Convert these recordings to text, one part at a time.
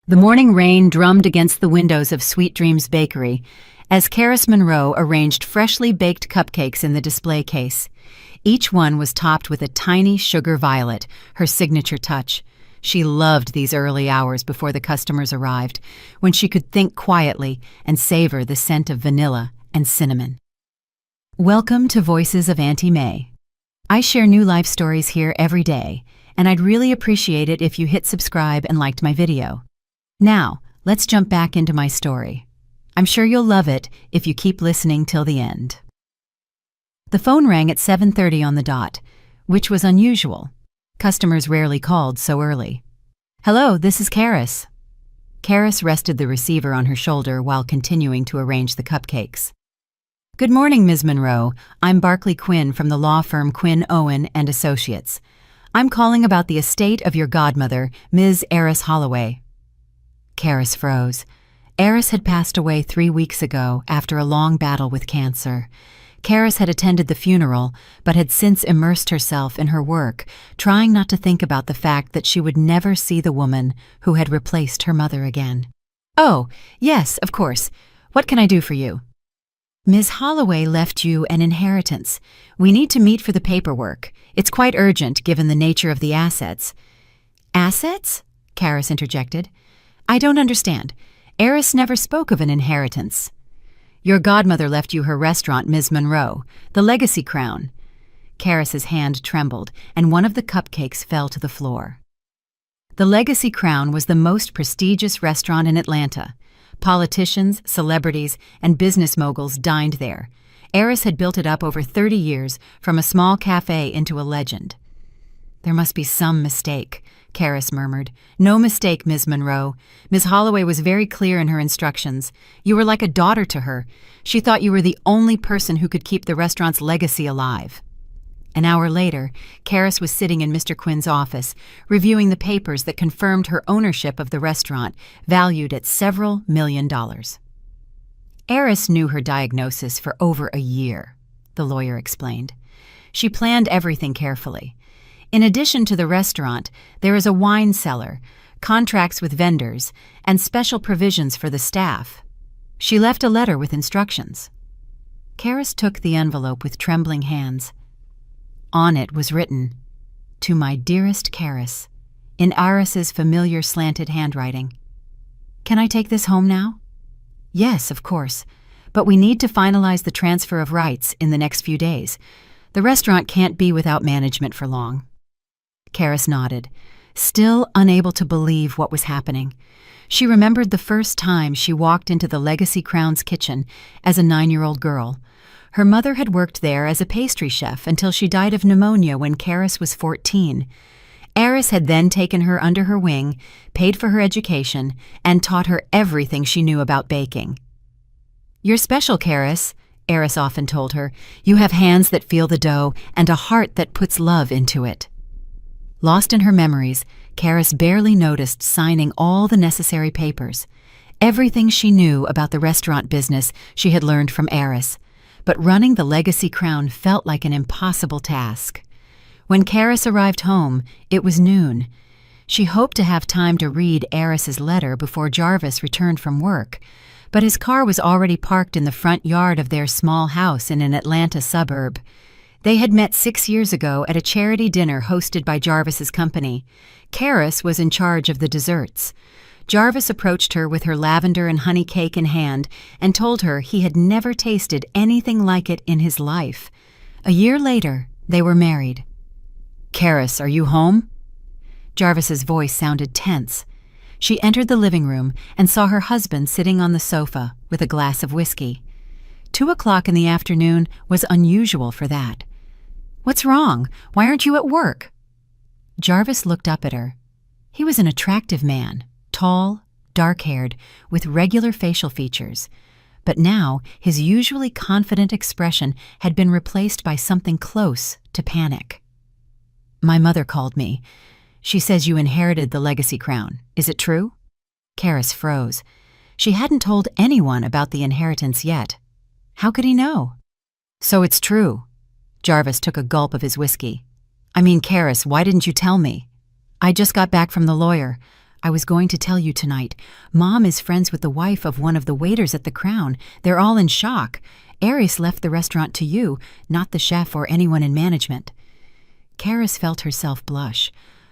The morning rain drummed against the windows of Sweet Dreams Bakery as Karis Monroe arranged freshly baked cupcakes in the display case. Each one was topped with a tiny sugar violet, her signature touch. She loved these early hours before the customers arrived, when she could think quietly and savor the scent of vanilla and cinnamon. Welcome to Voices of Auntie May. I share new life stories here every day, and I'd really appreciate it if you hit subscribe and liked my video. Now, let's jump back into my story. I'm sure you'll love it if you keep listening till the end. The phone rang at 7:30 on the dot, which was unusual. Customers rarely called so early. "Hello, this is Karis." Karis rested the receiver on her shoulder while continuing to arrange the cupcakes. "Good morning, Ms. Monroe. I'm Barclay Quinn from the law firm Quinn, Owen and Associates. I'm calling about the estate of your godmother, Ms. Eris Holloway." Karis froze. Eris had passed away 3 weeks ago after a long battle with cancer. Karis had attended the funeral, but had since immersed herself in her work, trying not to think about the fact that she would never see the woman who had replaced her mother again. "Oh, yes, of course. What can I do for you?" "Ms. Holloway left you an inheritance. We need to meet for the paperwork. It's quite urgent given the nature of the assets." "Assets?" Karis interjected. "I don't understand. Eris never spoke of an inheritance." "Your godmother left you her restaurant, Ms. Monroe, the Legacy Crown." Karis's hand trembled, and one of the cupcakes fell to the floor. The Legacy Crown was the most prestigious restaurant in Atlanta. Politicians, celebrities, and business moguls dined there. Eris had built it up over 30 years, from a small cafe into a legend. "There must be some mistake," Karis murmured. "No mistake, Ms. Monroe. Ms. Holloway was very clear in her instructions. You were like a daughter to her. She thought you were the only person who could keep the restaurant's legacy alive." An hour later, Karis was sitting in Mr. Quinn's office, reviewing the papers that confirmed her ownership of the restaurant, valued at several $million. "Eris knew her diagnosis for over a year," the lawyer explained. "She planned everything carefully. In addition to the restaurant, there is a wine cellar, contracts with vendors, and special provisions for the staff. She left a letter with instructions." Karis took the envelope with trembling hands. On it was written, "To my dearest Karis," in Iris's familiar slanted handwriting. "Can I take this home now?" "Yes, of course, but we need to finalize the transfer of rights in the next few days. The restaurant can't be without management for long." Karis nodded, still unable to believe what was happening. She remembered the first time she walked into the Legacy Crown's kitchen as a 9-year-old girl. Her mother had worked there as a pastry chef until she died of pneumonia when Karis was 14. Eris had then taken her under her wing, paid for her education, and taught her everything she knew about baking. "You're special, Karis," Eris often told her. "You have hands that feel the dough and a heart that puts love into it." Lost in her memories, Karis barely noticed signing all the necessary papers. Everything she knew about the restaurant business she had learned from Eris, but running the Legacy Crown felt like an impossible task. When Karis arrived home, it was noon. She hoped to have time to read Eris's letter before Jarvis returned from work, but his car was already parked in the front yard of their small house in an Atlanta suburb. They had met 6 years ago at a charity dinner hosted by Jarvis's company. Karis was in charge of the desserts. Jarvis approached her with her lavender and honey cake in hand and told her he had never tasted anything like it in his life. A year later, they were married. "Karis, are you home?" Jarvis's voice sounded tense. She entered the living room and saw her husband sitting on the sofa with a glass of whiskey. 2 o'clock in the afternoon was unusual for that. "What's wrong? Why aren't you at work?" Jarvis looked up at her. He was an attractive man, tall, dark-haired, with regular facial features. But now his usually confident expression had been replaced by something close to panic. "My mother called me. She says you inherited the Legacy Crown. Is it true?" Karis froze. She hadn't told anyone about the inheritance yet. How could he know? "So it's true." Jarvis took a gulp of his whiskey. "I mean, Karis, why didn't you tell me?" "I just got back from the lawyer. I was going to tell you tonight. Mom is friends with the wife of one of the waiters at the Crown. They're all in shock. Aris left the restaurant to you, not the chef or anyone in management." Karis felt herself blush.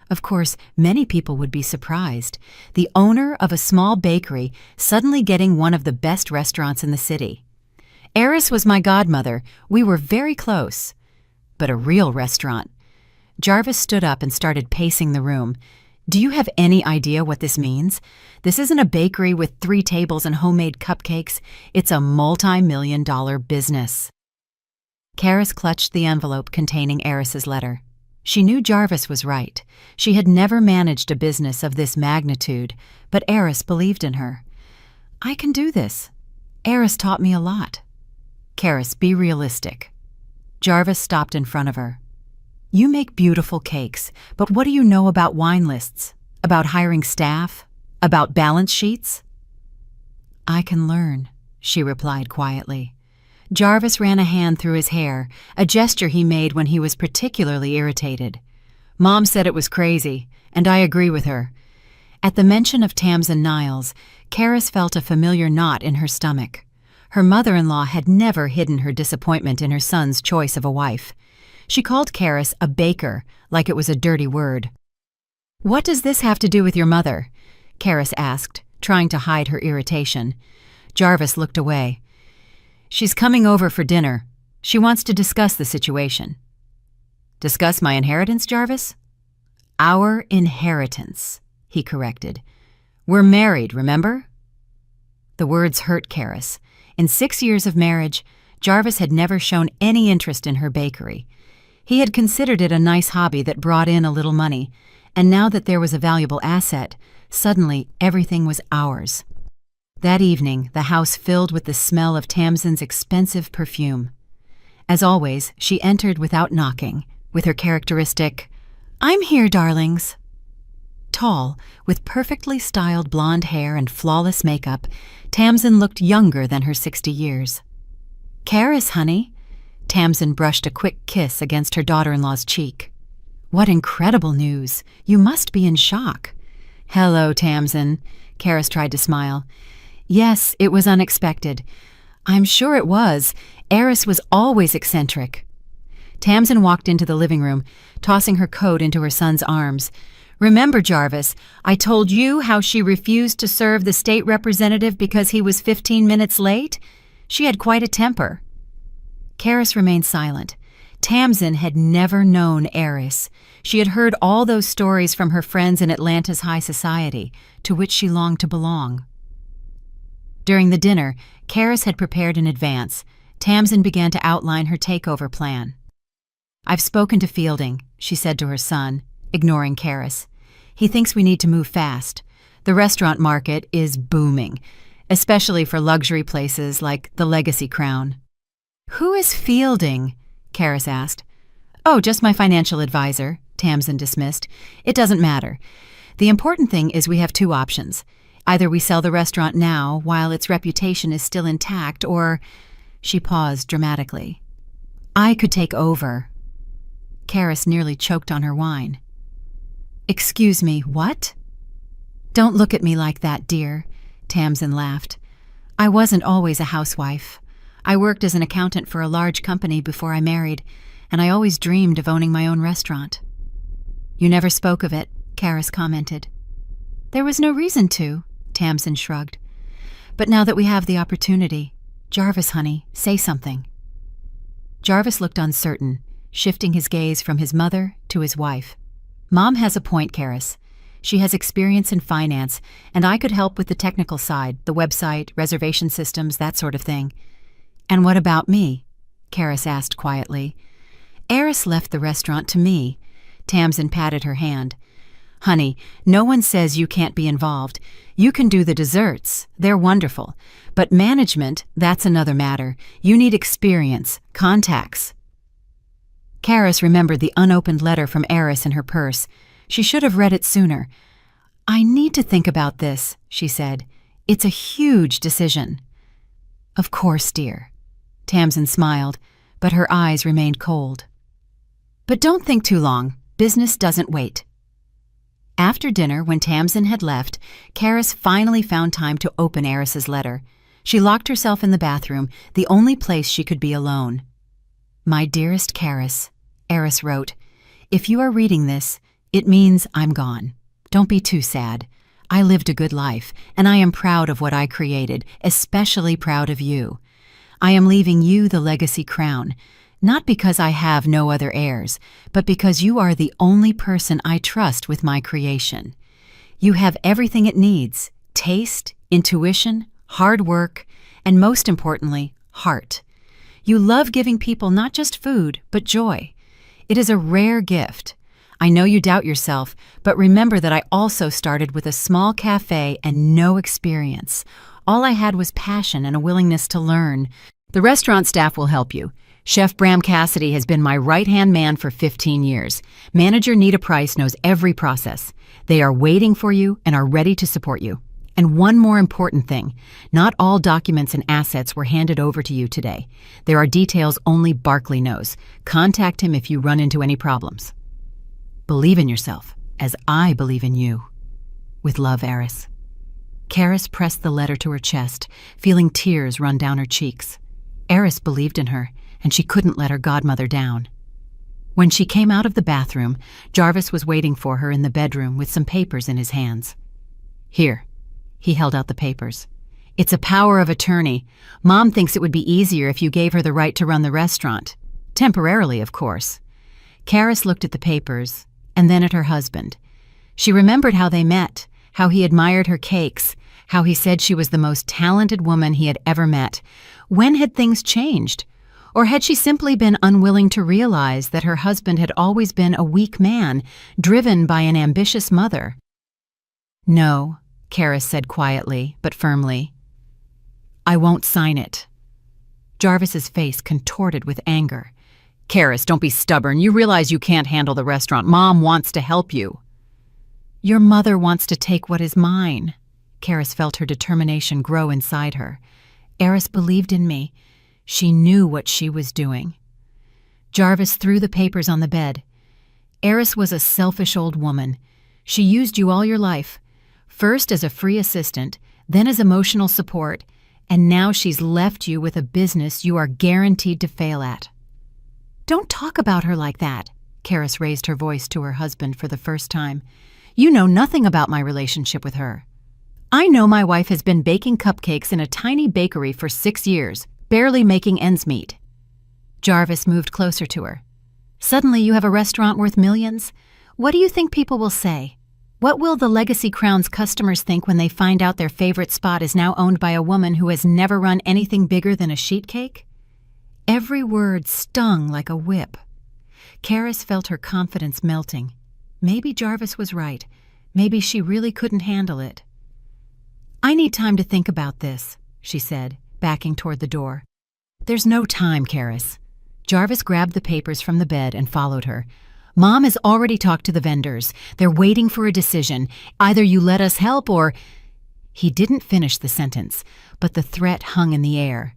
Of course, many people would be surprised. The owner of a small bakery suddenly getting one of the best restaurants in the city. "Aris was my godmother. We were very close." But a real restaurant. Jarvis stood up and started pacing the room. "Do you have any idea what this means? This isn't a bakery with 3 tables and homemade cupcakes. It's a multi-million-dollar business." Karis clutched the envelope containing Aris's letter. She knew Jarvis was right. She had never managed a business of this magnitude, but Aris believed in her. "I can do this. Aris taught me a lot." "Karis, be realistic." Jarvis stopped in front of her. "You make beautiful cakes, but what do you know about wine lists? About hiring staff? About balance sheets?" "I can learn," she replied quietly. Jarvis ran a hand through his hair, a gesture he made when he was particularly irritated. "Mom said it was crazy, and I agree with her." At the mention of Tamsin Niles, Karis felt a familiar knot in her stomach. Her mother-in-law had never hidden her disappointment in her son's choice of a wife. She called Karis a baker, like it was a dirty word. "What does this have to do with your mother?" Karis asked, trying to hide her irritation. Jarvis looked away. "She's coming over for dinner. She wants to discuss the situation." "Discuss my inheritance, Jarvis?" "Our inheritance," he corrected. "We're married, remember?" The words hurt Karis. In 6 years of marriage, Jarvis had never shown any interest in her bakery. He had considered it a nice hobby that brought in a little money, and now that there was a valuable asset, suddenly everything was ours. That evening, the house filled with the smell of Tamsin's expensive perfume. As always, she entered without knocking, with her characteristic, "I'm here, darlings." Tall, with perfectly styled blonde hair and flawless makeup, Tamsin looked younger than her 60 years. "Karis, honey." Tamsin brushed a quick kiss against her daughter-in-law's cheek. "What incredible news. You must be in shock." "Hello, Tamsin." Karis tried to smile. "Yes, it was unexpected." "I'm sure it was. Aris was always eccentric." Tamsin walked into the living room, tossing her coat into her son's arms. "Remember, Jarvis, I told you how she refused to serve the state representative because he was 15 minutes late? She had quite a temper." Karis remained silent. Tamsin had never known Aris. She had heard all those stories from her friends in Atlanta's high society, to which she longed to belong. During the dinner, Karis had prepared in advance. Tamsin began to outline her takeover plan. "I've spoken to Fielding," she said to her son, ignoring Karis. "He thinks we need to move fast. The restaurant market is booming, especially for luxury places like the Legacy Crown." "Who is Fielding?" Karis asked. "Oh, just my financial advisor," Tamsin dismissed. "It doesn't matter. The important thing is we have 2 options. Either we sell the restaurant now while its reputation is still intact, or—" She paused dramatically. "I could take over." Karis nearly choked on her wine. "Excuse me, what?" "Don't look at me like that, dear," Tamsin laughed. "I wasn't always a housewife. I worked as an accountant for a large company before I married, and I always dreamed of owning my own restaurant." "You never spoke of it," Karis commented. "There was no reason to," Tamsin shrugged. "But now that we have the opportunity, Jarvis, honey, say something." Jarvis looked uncertain, shifting his gaze from his mother to his wife. "Mom has a point, Karis. She has experience in finance, and I could help with the technical side, the website, reservation systems, that sort of thing." "And what about me?" Karis asked quietly. "Aris left the restaurant to me." Tamsin patted her hand. "Honey, no one says you can't be involved. You can do the desserts. They're wonderful. But management, that's another matter. You need experience, contacts." Karis remembered the unopened letter from Aris in her purse. She should have read it sooner. "I need to think about this," she said. "It's a huge decision." "Of course, dear." Tamsin smiled, but her eyes remained cold. "But don't think too long. Business doesn't wait." After dinner, when Tamsin had left, Karis finally found time to open Eris's letter. She locked herself in the bathroom, the only place she could be alone. "My dearest Karis," Eris wrote, "if you are reading this, it means I'm gone. Don't be too sad. I lived a good life, and I am proud of what I created, especially proud of you. I am leaving you the legacy crown, not because I have no other heirs, but because you are the only person I trust with my creation. You have everything it needs: taste, intuition, hard work, and most importantly, heart. You love giving people not just food, but joy. It is a rare gift. I know you doubt yourself, but remember that I also started with a small cafe and no experience. All I had was passion and a willingness to learn. The restaurant staff will help you. Chef Bram Cassidy has been my right-hand man for 15 years. Manager Nita Price knows every process. They are waiting for you and are ready to support you. And one more important thing, not all documents and assets were handed over to you today. There are details only Barkley knows. Contact him if you run into any problems. Believe in yourself, as I believe in you. With love, Eris." Karis pressed the letter to her chest, feeling tears run down her cheeks. Eris believed in her, and she couldn't let her godmother down. When she came out of the bathroom, Jarvis was waiting for her in the bedroom with some papers in his hands. "Here." He held out the papers. "It's a power of attorney. Mom thinks it would be easier if you gave her the right to run the restaurant. Temporarily, of course." Karis looked at the papers, and then at her husband. She remembered how they met, how he admired her cakes, how he said she was the most talented woman he had ever met. When had things changed? Or had she simply been unwilling to realize that her husband had always been a weak man, driven by an ambitious mother? "No," Karis said quietly, but firmly. "I won't sign it." Jarvis's face contorted with anger. "Karis, don't be stubborn. You realize you can't handle the restaurant. Mom wants to help you." "Your mother wants to take what is mine." Karis felt her determination grow inside her. Eris believed in me. She knew what she was doing. Jarvis threw the papers on the bed. "Eris was a selfish old woman. She used you all your life, first as a free assistant, then as emotional support, and now she's left you with a business you are guaranteed to fail at." "Don't talk about her like that." Karis raised her voice to her husband for the first time. "You know nothing about my relationship with her. I know my wife has been baking cupcakes in a tiny bakery for 6 years, barely making ends meet." Jarvis moved closer to her. "Suddenly you have a restaurant worth millions? What do you think people will say? What will the Legacy Crown's customers think when they find out their favorite spot is now owned by a woman who has never run anything bigger than a sheet cake?" Every word stung like a whip. Karis felt her confidence melting. Maybe Jarvis was right. Maybe she really couldn't handle it. "I need time to think about this," she said, backing toward the door. "There's no time, Karis." Jarvis grabbed the papers from the bed and followed her. "Mom has already talked to the vendors. They're waiting for a decision. Either you let us help or—" He didn't finish the sentence, but the threat hung in the air.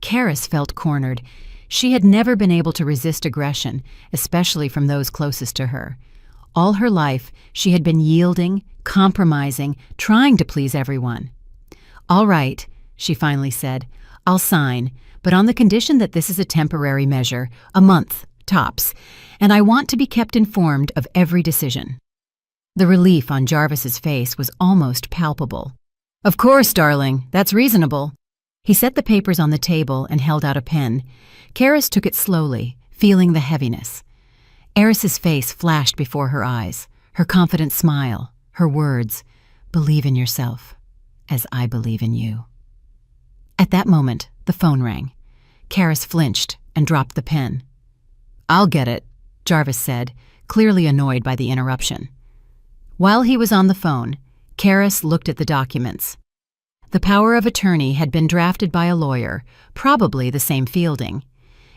Karis felt cornered. She had never been able to resist aggression, especially from those closest to her. All her life, she had been yielding, compromising, trying to please everyone. "All right," she finally said, "I'll sign, but on the condition that this is a temporary measure, a month, tops, and I want to be kept informed of every decision." The relief on Jarvis's face was almost palpable. "Of course, darling, that's reasonable." He set the papers on the table and held out a pen. Karis took it slowly, feeling the heaviness. Eris's face flashed before her eyes, her confident smile, her words, "Believe in yourself, as I believe in you." At that moment, the phone rang. Karis flinched and dropped the pen. "I'll get it," Jarvis said, clearly annoyed by the interruption. While he was on the phone, Karis looked at the documents. The power of attorney had been drafted by a lawyer, probably the same Fielding.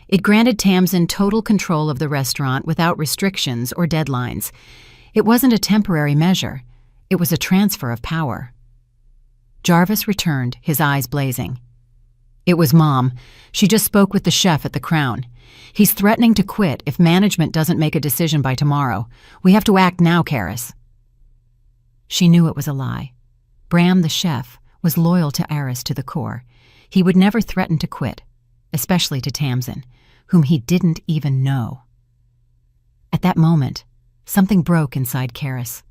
It granted Tamsin total control of the restaurant without restrictions or deadlines. It wasn't a temporary measure. It was a transfer of power. Jarvis returned, his eyes blazing. "It was Mom. She just spoke with the chef at the Crown. He's threatening to quit if management doesn't make a decision by tomorrow. We have to act now, Karis." She knew it was a lie. Bram, the chef, was loyal to Aris to the core. He would never threaten to quit, especially to Tamsin, whom he didn't even know. At that moment, something broke inside Karis.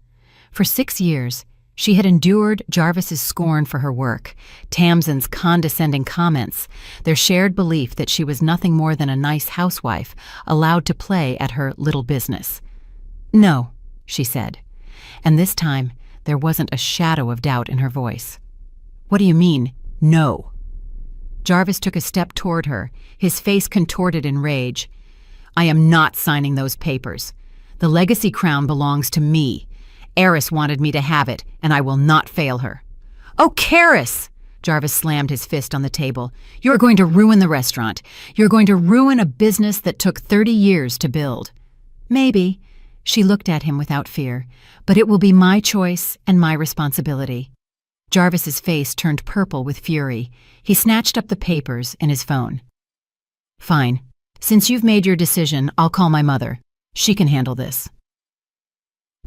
For 6 years, she had endured Jarvis's scorn for her work, Tamsin's condescending comments, their shared belief that she was nothing more than a nice housewife allowed to play at her little business. "No," she said, and this time there wasn't a shadow of doubt in her voice. "What do you mean, no?" Jarvis took a step toward her, his face contorted in rage. "I am not signing those papers. The legacy crown belongs to me. Aris wanted me to have it, and I will not fail her." "Oh, Karis!" Jarvis slammed his fist on the table. "You're going to ruin the restaurant. You're going to ruin a business that took 30 years to build." "Maybe," she looked at him without fear, "but it will be my choice and my responsibility." Jarvis's face turned purple with fury. He snatched up the papers and his phone. "Fine. Since you've made your decision, I'll call my mother. She can handle this."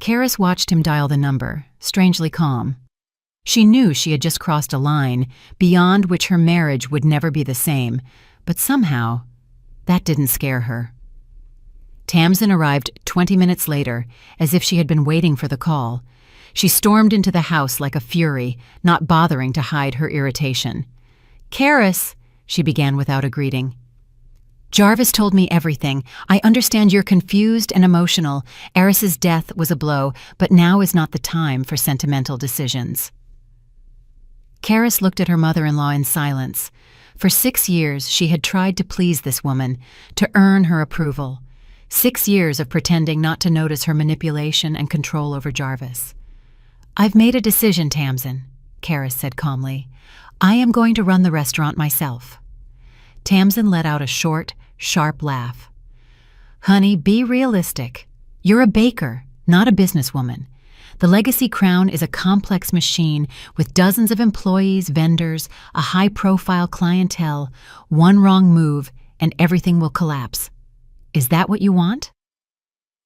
Karis watched him dial the number, strangely calm. She knew she had just crossed a line beyond which her marriage would never be the same, but somehow, that didn't scare her. Tamsin arrived 20 minutes later, as if she had been waiting for the call. She stormed into the house like a fury, not bothering to hide her irritation. "Karis," she began without a greeting. "Jarvis told me everything. I understand you're confused and emotional. Aris's death was a blow, but now is not the time for sentimental decisions." Karis looked at her mother-in-law in silence. For 6 years, she had tried to please this woman, to earn her approval. 6 years of pretending not to notice her manipulation and control over Jarvis. "I've made a decision, Tamsin," Karis said calmly. "I am going to run the restaurant myself." Tamsin let out a short, sharp laugh. "Honey, be realistic. You're a baker, not a businesswoman. The Legacy Crown is a complex machine with dozens of employees, vendors, a high-profile clientele. One wrong move, and everything will collapse. Is that what you want?"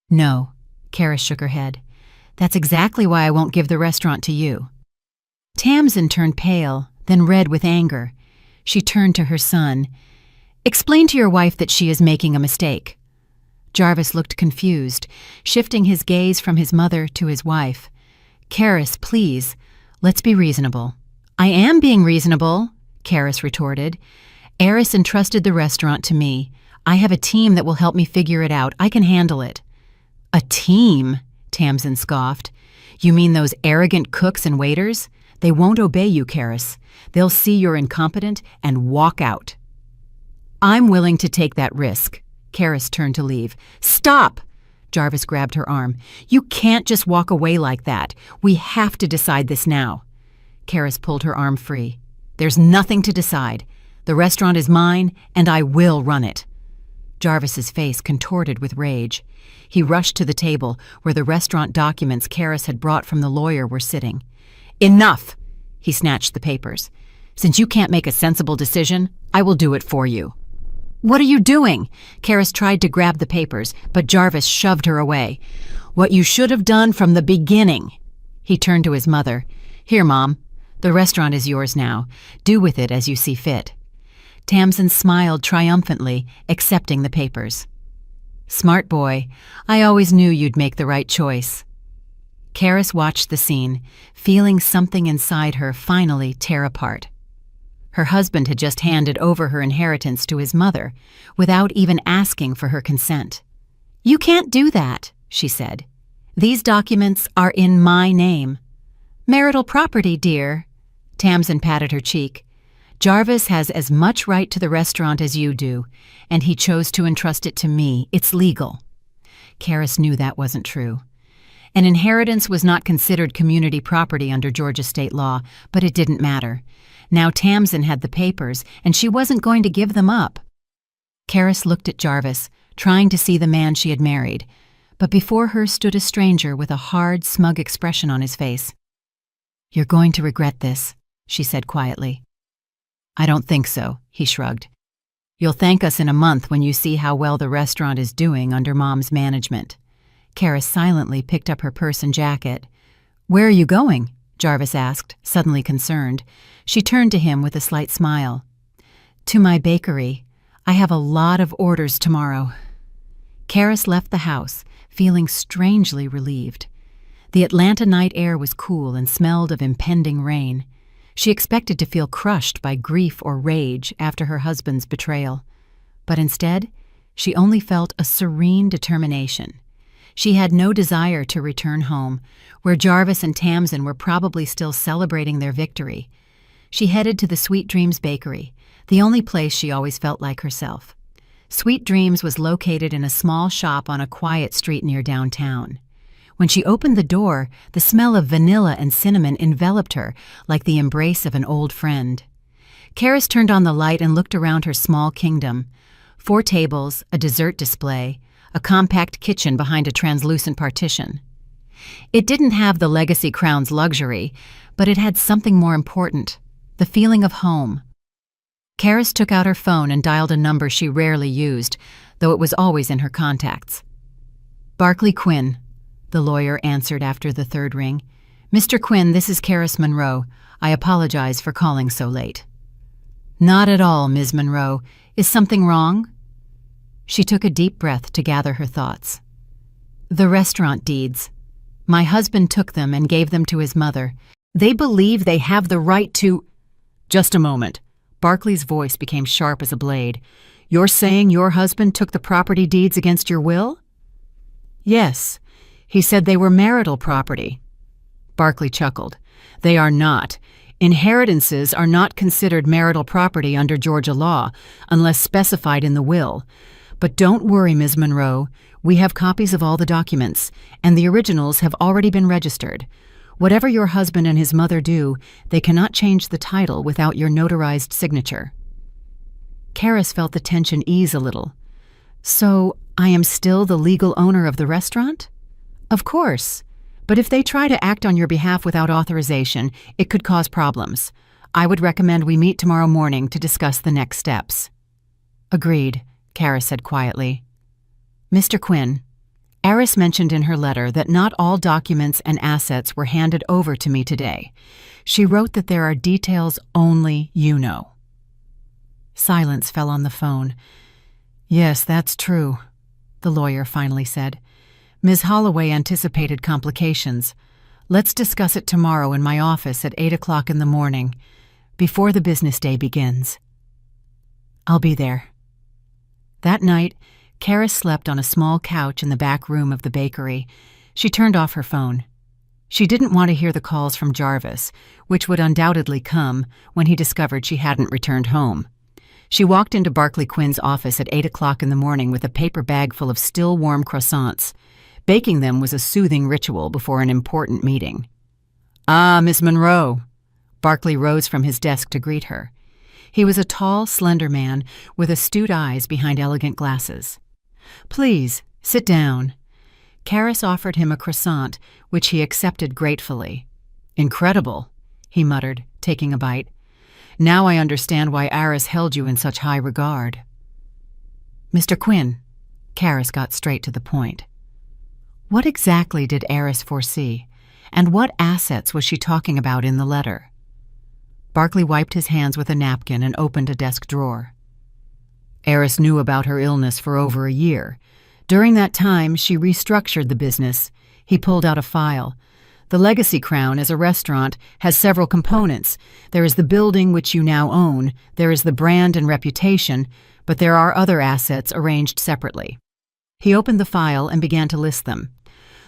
"No," Karis shook her head. "That's exactly why I won't give the restaurant to you." Tamsin turned pale, then red with anger. She turned to her son. "Explain to your wife that she is making a mistake." Jarvis looked confused, shifting his gaze from his mother to his wife. "Karis, please, let's be reasonable." "I am being reasonable," Karis retorted. "Aris entrusted the restaurant to me. I have a team that will help me figure it out. I can handle it." "A team?" Tamsin scoffed. "You mean those arrogant cooks and waiters? They won't obey you, Karis. They'll see you're incompetent and walk out." "I'm willing to take that risk." Karis turned to leave. "Stop!" Jarvis grabbed her arm. "You can't just walk away like that. We have to decide this now." Karis pulled her arm free. "There's nothing to decide. The restaurant is mine, and I will run it." Jarvis's face contorted with rage. He rushed to the table where the restaurant documents Karis had brought from the lawyer were sitting. "Enough!" He snatched the papers. "Since you can't make a sensible decision, I will do it for you." "What are you doing?" Karis tried to grab the papers, but Jarvis shoved her away. "What you should have done from the beginning." He turned to his mother. "Here, Mom. The restaurant is yours now. Do with it as you see fit." Tamsin smiled triumphantly, accepting the papers. "Smart boy. I always knew you'd make the right choice." Karis watched the scene, feeling something inside her finally tear apart. Her husband had just handed over her inheritance to his mother, without even asking for her consent. "You can't do that," she said. "These documents are in my name." "Marital property, dear." Tamsin patted her cheek. "Jarvis has as much right to the restaurant as you do, and he chose to entrust it to me. It's legal." Karis knew that wasn't true. An inheritance was not considered community property under Georgia state law, but it didn't matter. Now Tamsin had the papers, and she wasn't going to give them up. Karis looked at Jarvis, trying to see the man she had married, but before her stood a stranger with a hard, smug expression on his face. "You're going to regret this," she said quietly. "I don't think so," he shrugged. "You'll thank us in a month when you see how well the restaurant is doing under Mom's management." Karis silently picked up her purse and jacket. "Where are you going?" Jarvis asked, suddenly concerned. She turned to him with a slight smile. "To my bakery. I have a lot of orders tomorrow." Karis left the house, feeling strangely relieved. The Atlanta night air was cool and smelled of impending rain. She expected to feel crushed by grief or rage after her husband's betrayal. But instead, she only felt a serene determination. She had no desire to return home, where Jarvis and Tamsin were probably still celebrating their victory. She headed to the Sweet Dreams Bakery, the only place she always felt like herself. Sweet Dreams was located in a small shop on a quiet street near downtown. When she opened the door, the smell of vanilla and cinnamon enveloped her like the embrace of an old friend. Karis turned on the light and looked around her small kingdom. 4 tables, a dessert display, a compact kitchen behind a translucent partition. It didn't have the Legacy Crown's luxury, but it had something more important, the feeling of home. Karis took out her phone and dialed a number she rarely used, though it was always in her contacts. "Barclay Quinn," the lawyer answered after the 3rd ring. "Mr. Quinn, this is Karis Monroe. I apologize for calling so late." "Not at all, Ms. Monroe. Is something wrong?" She took a deep breath to gather her thoughts. "The restaurant deeds. My husband took them and gave them to his mother. They believe they have the right to—" "Just a moment." Barclay's voice became sharp as a blade. "You're saying your husband took the property deeds against your will?" "Yes. He said they were marital property." Barclay chuckled. "They are not. Inheritances are not considered marital property under Georgia law, unless specified in the will. But don't worry, Ms. Monroe. We have copies of all the documents, and the originals have already been registered. Whatever your husband and his mother do, they cannot change the title without your notarized signature." Karis felt the tension ease a little. "So, I am still the legal owner of the restaurant?" "Of course. But if they try to act on your behalf without authorization, it could cause problems. I would recommend we meet tomorrow morning to discuss the next steps." "Agreed," Karis said quietly. "Mr. Quinn, Eris mentioned in her letter that not all documents and assets were handed over to me today. She wrote that there are details only you know." Silence fell on the phone. "Yes, that's true," the lawyer finally said. "Ms. Holloway anticipated complications. Let's discuss it tomorrow in my office at 8 o'clock in the morning, before the business day begins." "I'll be there." That night, Karis slept on a small couch in the back room of the bakery. She turned off her phone. She didn't want to hear the calls from Jarvis, which would undoubtedly come when he discovered she hadn't returned home. She walked into Barclay Quinn's office at 8 o'clock in the morning with a paper bag full of still warm croissants. Baking them was a soothing ritual before an important meeting. "Ah, Miss Monroe." Barclay rose from his desk to greet her. He was a tall, slender man with astute eyes behind elegant glasses. "Please, sit down." Karis offered him a croissant, which he accepted gratefully. "Incredible," he muttered, taking a bite. "Now I understand why Eris held you in such high regard." "Mr. Quinn," Karis got straight to the point. What exactly did Eris foresee, and what assets was she talking about in the letter? Barclay wiped his hands with a napkin and opened a desk drawer. Eris knew about her illness for over a year. During that time, she restructured the business. He pulled out a file. The Legacy Crown, as a restaurant, has several components. There is the building which you now own, there is the brand and reputation, but there are other assets arranged separately. He opened the file and began to list them.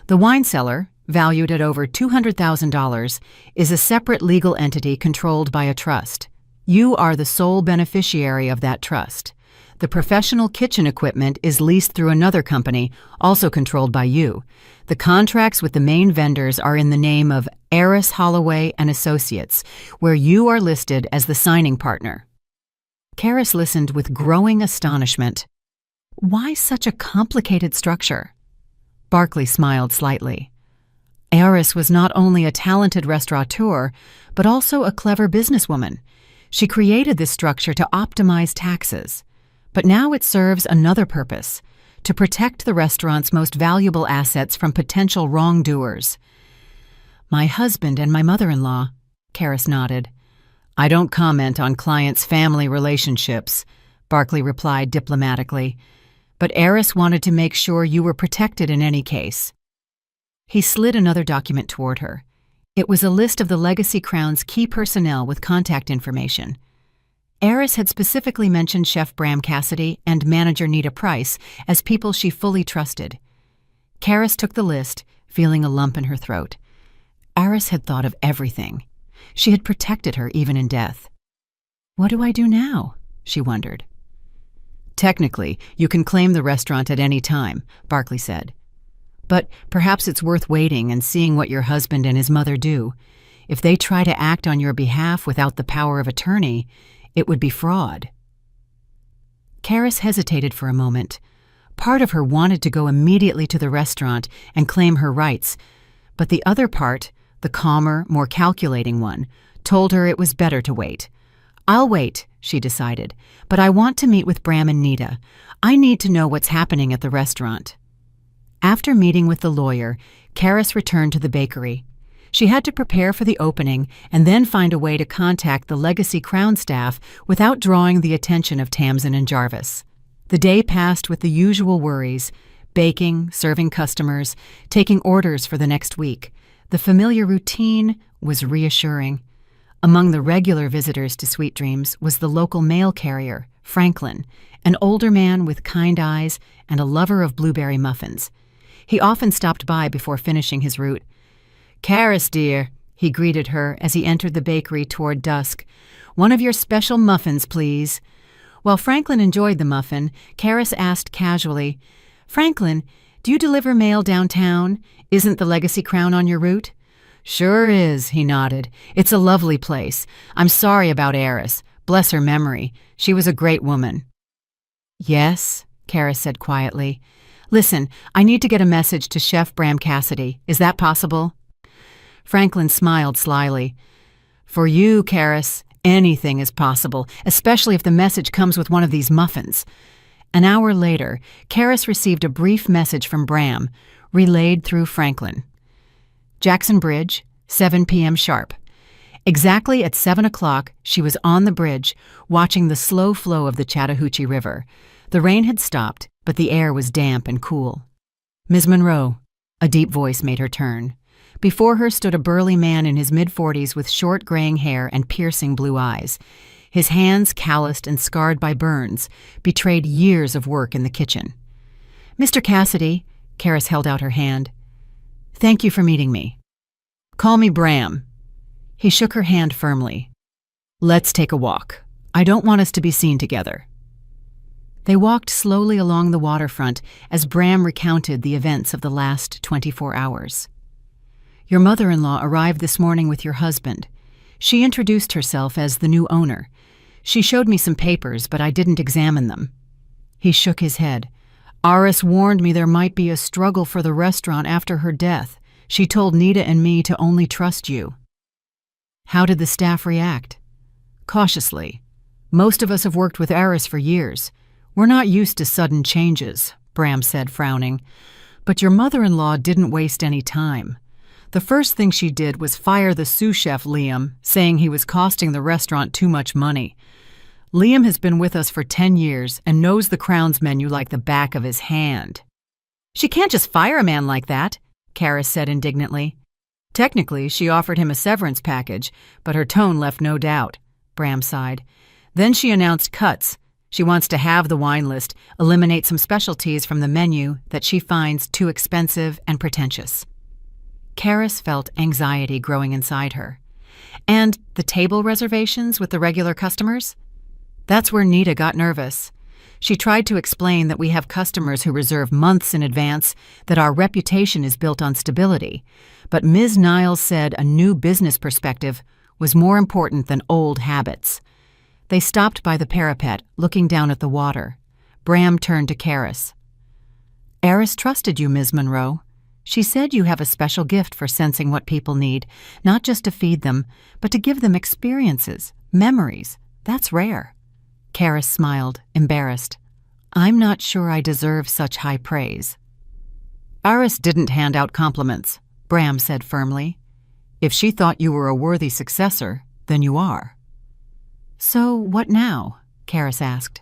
The wine cellar, valued at over $200,000, is a separate legal entity controlled by a trust. You are the sole beneficiary of that trust. The professional kitchen equipment is leased through another company, also controlled by you. The contracts with the main vendors are in the name of Eris Holloway and Associates, where you are listed as the signing partner. Karis listened with growing astonishment. Why such a complicated structure? Barclay smiled slightly. Eris was not only a talented restaurateur, but also a clever businesswoman. She created this structure to optimize taxes. But now it serves another purpose, to protect the restaurant's most valuable assets from potential wrongdoers. My husband and my mother-in-law, Karis nodded. I don't comment on clients' family relationships, Barkley replied diplomatically, but Eris wanted to make sure you were protected in any case. He slid another document toward her. It was a list of the Legacy Crown's key personnel with contact information. Eris had specifically mentioned Chef Bram Cassidy and manager Nita Price as people she fully trusted. Karis took the list, feeling a lump in her throat. Eris had thought of everything. She had protected her even in death. What do I do now? She wondered. Technically, you can claim the restaurant at any time, Barkley said. But perhaps it's worth waiting and seeing what your husband and his mother do. If they try to act on your behalf without the power of attorney, it would be fraud. Karis hesitated for a moment. Part of her wanted to go immediately to the restaurant and claim her rights, but the other part, the calmer, more calculating one, told her it was better to wait. I'll wait, she decided, but I want to meet with Bram and Nita. I need to know what's happening at the restaurant. After meeting with the lawyer, Karis returned to the bakery. She had to prepare for the opening and then find a way to contact the Legacy Crown staff without drawing the attention of Tamsin and Jarvis. The day passed with the usual worries: baking, serving customers, taking orders for the next week. The familiar routine was reassuring. Among the regular visitors to Sweet Dreams was the local mail carrier, Franklin, an older man with kind eyes and a lover of blueberry muffins. He often stopped by before finishing his route. Karis, dear, he greeted her as he entered the bakery toward dusk. One of your special muffins, please. While Franklin enjoyed the muffin, Karis asked casually, Franklin, do you deliver mail downtown? Isn't the Legacy Crown on your route? Sure is, he nodded. It's a lovely place. I'm sorry about Eris. Bless her memory. She was a great woman. Yes, Karis said quietly. Listen, I need to get a message to Chef Bram Cassidy. Is that possible? Franklin smiled slyly. For you, Karis, anything is possible, especially if the message comes with one of these muffins. An hour later, Karis received a brief message from Bram, relayed through Franklin. Jackson Bridge, 7 p.m. sharp. Exactly at 7 o'clock, she was on the bridge, watching the slow flow of the Chattahoochee River. The rain had stopped, but the air was damp and cool. Ms. Monroe, a deep voice made her turn. Before her stood a burly man in his mid-40s with short graying hair and piercing blue eyes. His hands, calloused and scarred by burns, betrayed years of work in the kitchen. Mr. Cassidy, Karis held out her hand. Thank you for meeting me. Call me Bram. He shook her hand firmly. Let's take a walk. I don't want us to be seen together. They walked slowly along the waterfront as Bram recounted the events of the last 24 hours. Your mother-in-law arrived this morning with your husband. She introduced herself as the new owner. She showed me some papers, but I didn't examine them. He shook his head. Eris warned me there might be a struggle for the restaurant after her death. She told Nita and me to only trust you. How did the staff react? Cautiously. Most of us have worked with Eris for years. We're not used to sudden changes, Bram said, frowning. But your mother-in-law didn't waste any time. The first thing she did was fire the sous chef Liam, saying he was costing the restaurant too much money. Liam has been with us for 10 years and knows the Crown's menu like the back of his hand. She can't just fire a man like that, Karis said indignantly. Technically, she offered him a severance package, but her tone left no doubt, Bram sighed. Then she announced cuts. She wants to halve the wine list, eliminate some specialties from the menu that she finds too expensive and pretentious. Karis felt anxiety growing inside her. And the table reservations with the regular customers? That's where Nita got nervous. She tried to explain that we have customers who reserve months in advance, that our reputation is built on stability. But Ms. Niles said a new business perspective was more important than old habits. They stopped by the parapet, looking down at the water. Bram turned to Karis. Eris trusted you, Ms. Monroe. She said you have a special gift for sensing what people need, not just to feed them, but to give them experiences, memories. That's rare. Karis smiled, embarrassed. I'm not sure I deserve such high praise. Eris didn't hand out compliments, Bram said firmly. If she thought you were a worthy successor, then you are." "So what now?" Karis asked.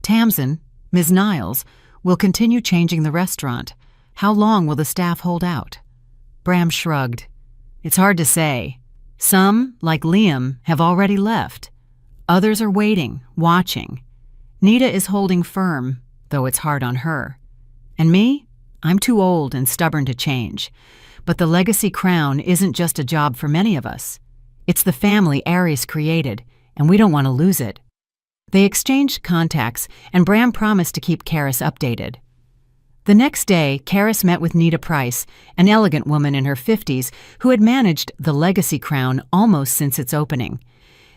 "Tamsin, Ms. Niles, will continue changing the restaurant. How long will the staff hold out?" Bram shrugged. "It's hard to say. Some, like Liam, have already left. Others are waiting, watching. Nita is holding firm, though it's hard on her. And me? I'm too old and stubborn to change. But the legacy crown isn't just a job for many of us. It's the family Ares created, and we don't want to lose it." They exchanged contacts, and Bram promised to keep Karis updated. The next day, Karis met with Nita Price, an elegant woman in her 50s who had managed the Legacy Crown almost since its opening.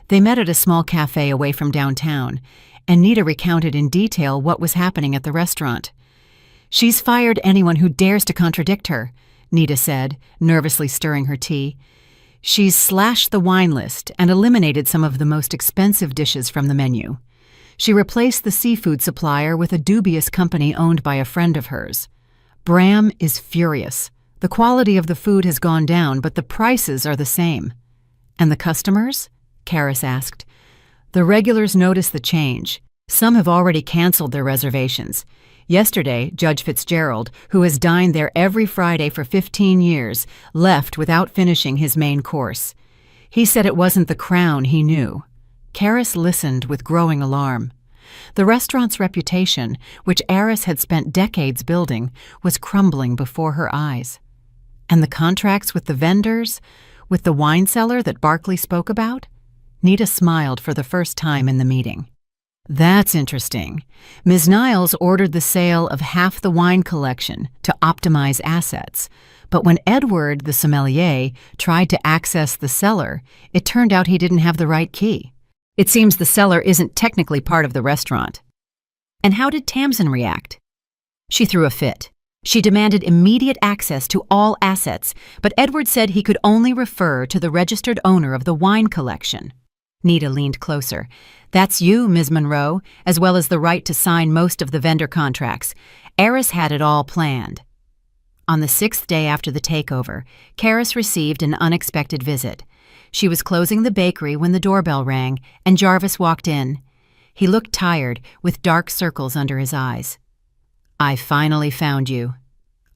They met at a small cafe away from downtown, and Nita recounted in detail what was happening at the restaurant. "She's fired anyone who dares to contradict her," Nita said, nervously stirring her tea. "She's slashed the wine list and eliminated some of the most expensive dishes from the menu. She replaced the seafood supplier with a dubious company owned by a friend of hers. Bram is furious. The quality of the food has gone down, but the prices are the same." "And the customers?" Karis asked. "The regulars notice the change. Some have already canceled their reservations. Yesterday, Judge Fitzgerald, who has dined there every Friday for 15 years, left without finishing his main course. He said it wasn't the crown he knew." Karis listened with growing alarm. The restaurant's reputation, which Aris had spent decades building, was crumbling before her eyes. And the contracts with the vendors, with the wine cellar that Barkley spoke about? Nita smiled for the first time in the meeting. "That's interesting. Ms. Niles ordered the sale of half the wine collection to optimize assets. But when Edward, the sommelier, tried to access the cellar, it turned out he didn't have the right key. It seems the cellar isn't technically part of the restaurant." "And how did Tamsin react?" "She threw a fit. She demanded immediate access to all assets, but Edward said he could only refer to the registered owner of the wine collection." Nita leaned closer. "That's you, Ms. Monroe, as well as the right to sign most of the vendor contracts. Aris had it all planned." On the 6th day after the takeover, Karis received an unexpected visit. She was closing the bakery when the doorbell rang, and Jarvis walked in. He looked tired, with dark circles under his eyes. "I finally found you."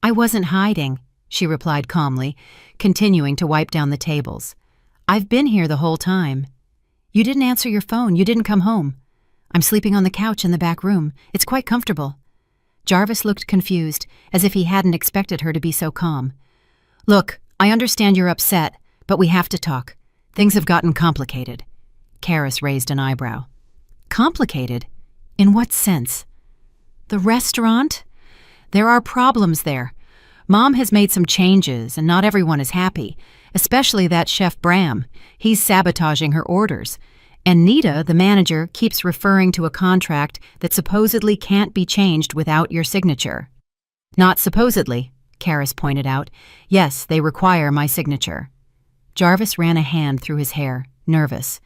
"I wasn't hiding," she replied calmly, continuing to wipe down the tables. "I've been here the whole time. You didn't answer your phone. You didn't come home. I'm sleeping on the couch in the back room. It's quite comfortable." Jarvis looked confused, as if he hadn't expected her to be so calm. "Look, I understand you're upset, but we have to talk. Things have gotten complicated." Karis raised an eyebrow. "Complicated? In what sense?" "The restaurant? There are problems there. Mom has made some changes, and not everyone is happy, especially that Chef Bram. He's sabotaging her orders. And Nita, the manager, keeps referring to a contract that supposedly can't be changed without your signature." "Not supposedly," Karis pointed out. "Yes, they require my signature." Jarvis ran a hand through his hair, nervous.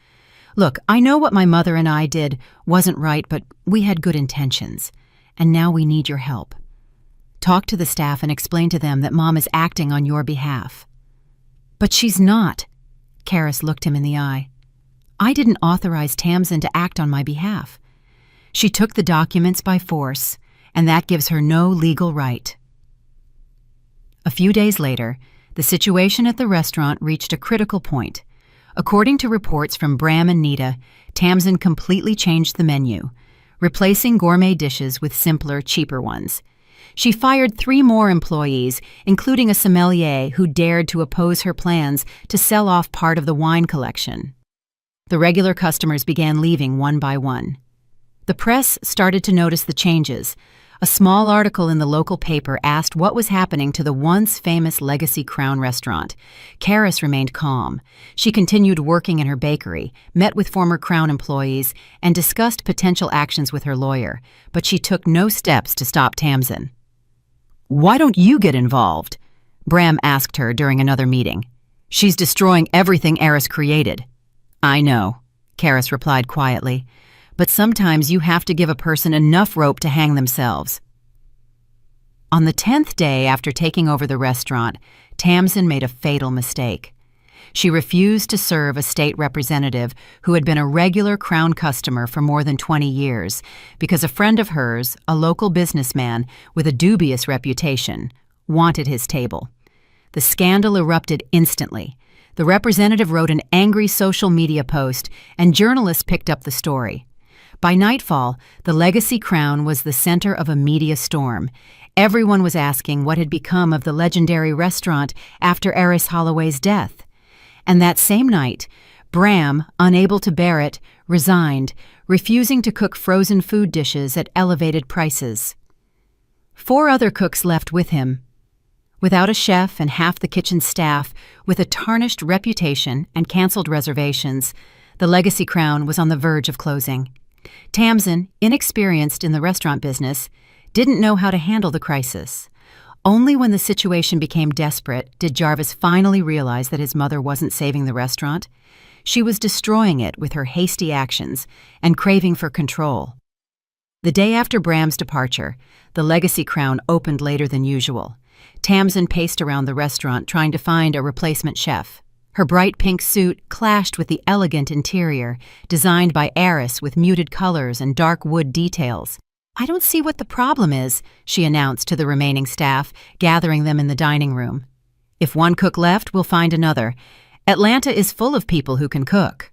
"Look, I know what my mother and I did wasn't right, but we had good intentions. And now we need your help. Talk to the staff and explain to them that Mom is acting on your behalf." "But she's not." Karis looked him in the eye. "I didn't authorize Tamsin to act on my behalf. She took the documents by force, and that gives her no legal right." A few days later, the situation at the restaurant reached a critical point. According to reports from Bram and Nita, Tamsin completely changed the menu, replacing gourmet dishes with simpler, cheaper ones. She fired 3 more employees, including a sommelier who dared to oppose her plans to sell off part of the wine collection. The regular customers began leaving one by one. The press started to notice the changes. A small article in the local paper asked what was happening to the once famous Legacy Crown restaurant. Karis remained calm. She continued working in her bakery, met with former Crown employees, and discussed potential actions with her lawyer, but she took no steps to stop Tamsin. "Why don't you get involved?" Bram asked her during another meeting. "She's destroying everything Aris created." "I know," Karis replied quietly. "But sometimes you have to give a person enough rope to hang themselves." On the 10th day after taking over the restaurant, Tamsin made a fatal mistake. She refused to serve a state representative who had been a regular Crown customer for more than 20 years because a friend of hers, a local businessman with a dubious reputation, wanted his table. The scandal erupted instantly. The representative wrote an angry social media post, and journalists picked up the story. By nightfall, the Legacy Crown was the center of a media storm. Everyone was asking what had become of the legendary restaurant after Eris Holloway's death. And that same night, Bram, unable to bear it, resigned, refusing to cook frozen food dishes at elevated prices. 4 other cooks left with him. Without a chef and half the kitchen staff, with a tarnished reputation and canceled reservations, the Legacy Crown was on the verge of closing. Tamsin, inexperienced in the restaurant business, didn't know how to handle the crisis. Only when the situation became desperate did Jarvis finally realize that his mother wasn't saving the restaurant. She was destroying it with her hasty actions and craving for control. The day after Bram's departure, the Legacy Crown opened later than usual. Tamsin paced around the restaurant trying to find a replacement chef. Her bright pink suit clashed with the elegant interior, designed by Eris with muted colors and dark wood details. "I don't see what the problem is," she announced to the remaining staff, gathering them in the dining room. "If one cook left, we'll find another. Atlanta is full of people who can cook."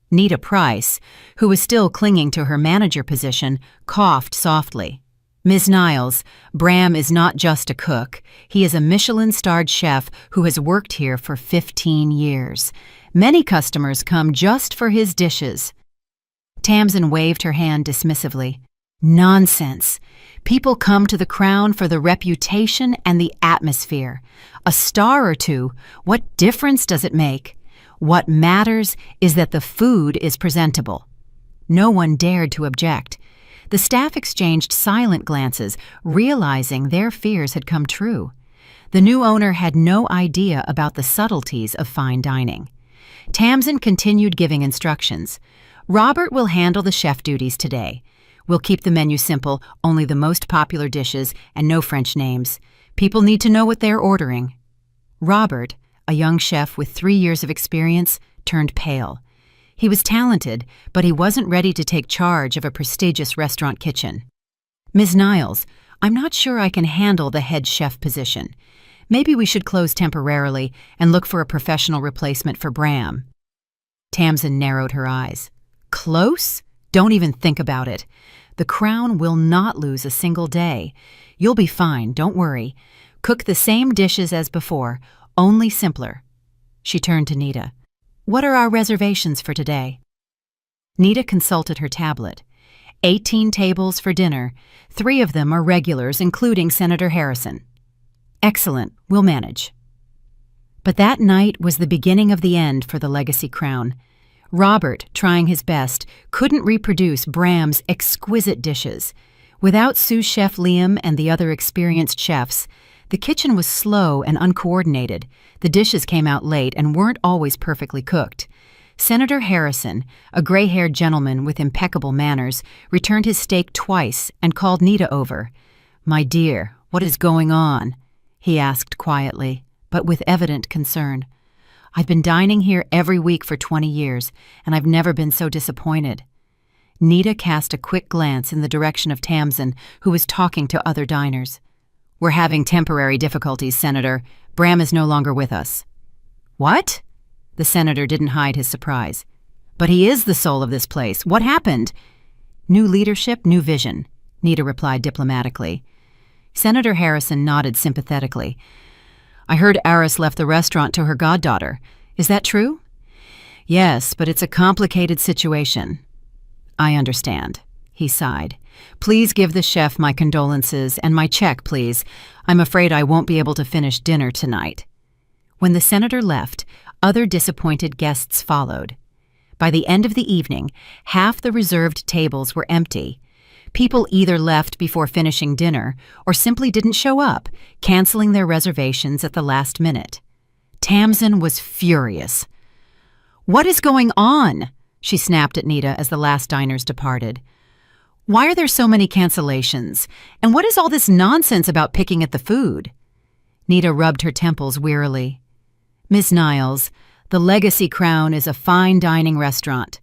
Nita Price, who was still clinging to her manager position, coughed softly. "Ms. Niles, Bram is not just a cook. He is a Michelin-starred chef who has worked here for 15 years. Many customers come just for his dishes." Tamsin waved her hand dismissively. "Nonsense. People come to the Crown for the reputation and the atmosphere. A star or two, what difference does it make? What matters is that the food is presentable." No one dared to object. The staff exchanged silent glances, realizing their fears had come true. The new owner had no idea about the subtleties of fine dining. Tamsin continued giving instructions. "Robert will handle the chef duties today. We'll keep the menu simple, only the most popular dishes, and no French names. People need to know what they're ordering." Robert, a young chef with 3 years of experience, turned pale. He was talented, but he wasn't ready to take charge of a prestigious restaurant kitchen. "Ms. Niles, I'm not sure I can handle the head chef position. Maybe we should close temporarily and look for a professional replacement for Bram." Tamsin narrowed her eyes. "Close? Don't even think about it. The Crown will not lose a single day. You'll be fine, don't worry. Cook the same dishes as before, only simpler." She turned to Nita. "What are our reservations for today?" Nita consulted her tablet. 18 tables for dinner. 3 of them are regulars, including Senator Harrison. "Excellent, we'll manage." But that night was the beginning of the end for the Legacy Crown. Robert, trying his best, couldn't reproduce Bram's exquisite dishes. Without sous chef Liam and the other experienced chefs, the kitchen was slow and uncoordinated. The dishes came out late and weren't always perfectly cooked. Senator Harrison, a gray-haired gentleman with impeccable manners, returned his steak twice and called Nita over. "My dear, what is going on?" he asked quietly, but with evident concern. "I've been dining here every week for 20 years, and I've never been so disappointed." Nita cast a quick glance in the direction of Tamsin, who was talking to other diners. "We're having temporary difficulties, Senator. Bram is no longer with us." "What?" The senator didn't hide his surprise. "But he is the soul of this place. What happened?" "New leadership, new vision," Nita replied diplomatically. Senator Harrison nodded sympathetically. "I heard Eris left the restaurant to her goddaughter. Is that true?" "Yes, but it's a complicated situation." "I understand," he sighed. "Please give the chef my condolences and my check, please. I'm afraid I won't be able to finish dinner tonight." When the senator left, other disappointed guests followed. By the end of the evening, half the reserved tables were empty. People either left before finishing dinner or simply didn't show up, canceling their reservations at the last minute. Tamsin was furious. "What is going on?" she snapped at Nita as the last diners departed. "Why are there so many cancellations? And what is all this nonsense about picking at the food?" Nita rubbed her temples wearily. "Ms. Niles, The Legacy Crown is a fine dining restaurant.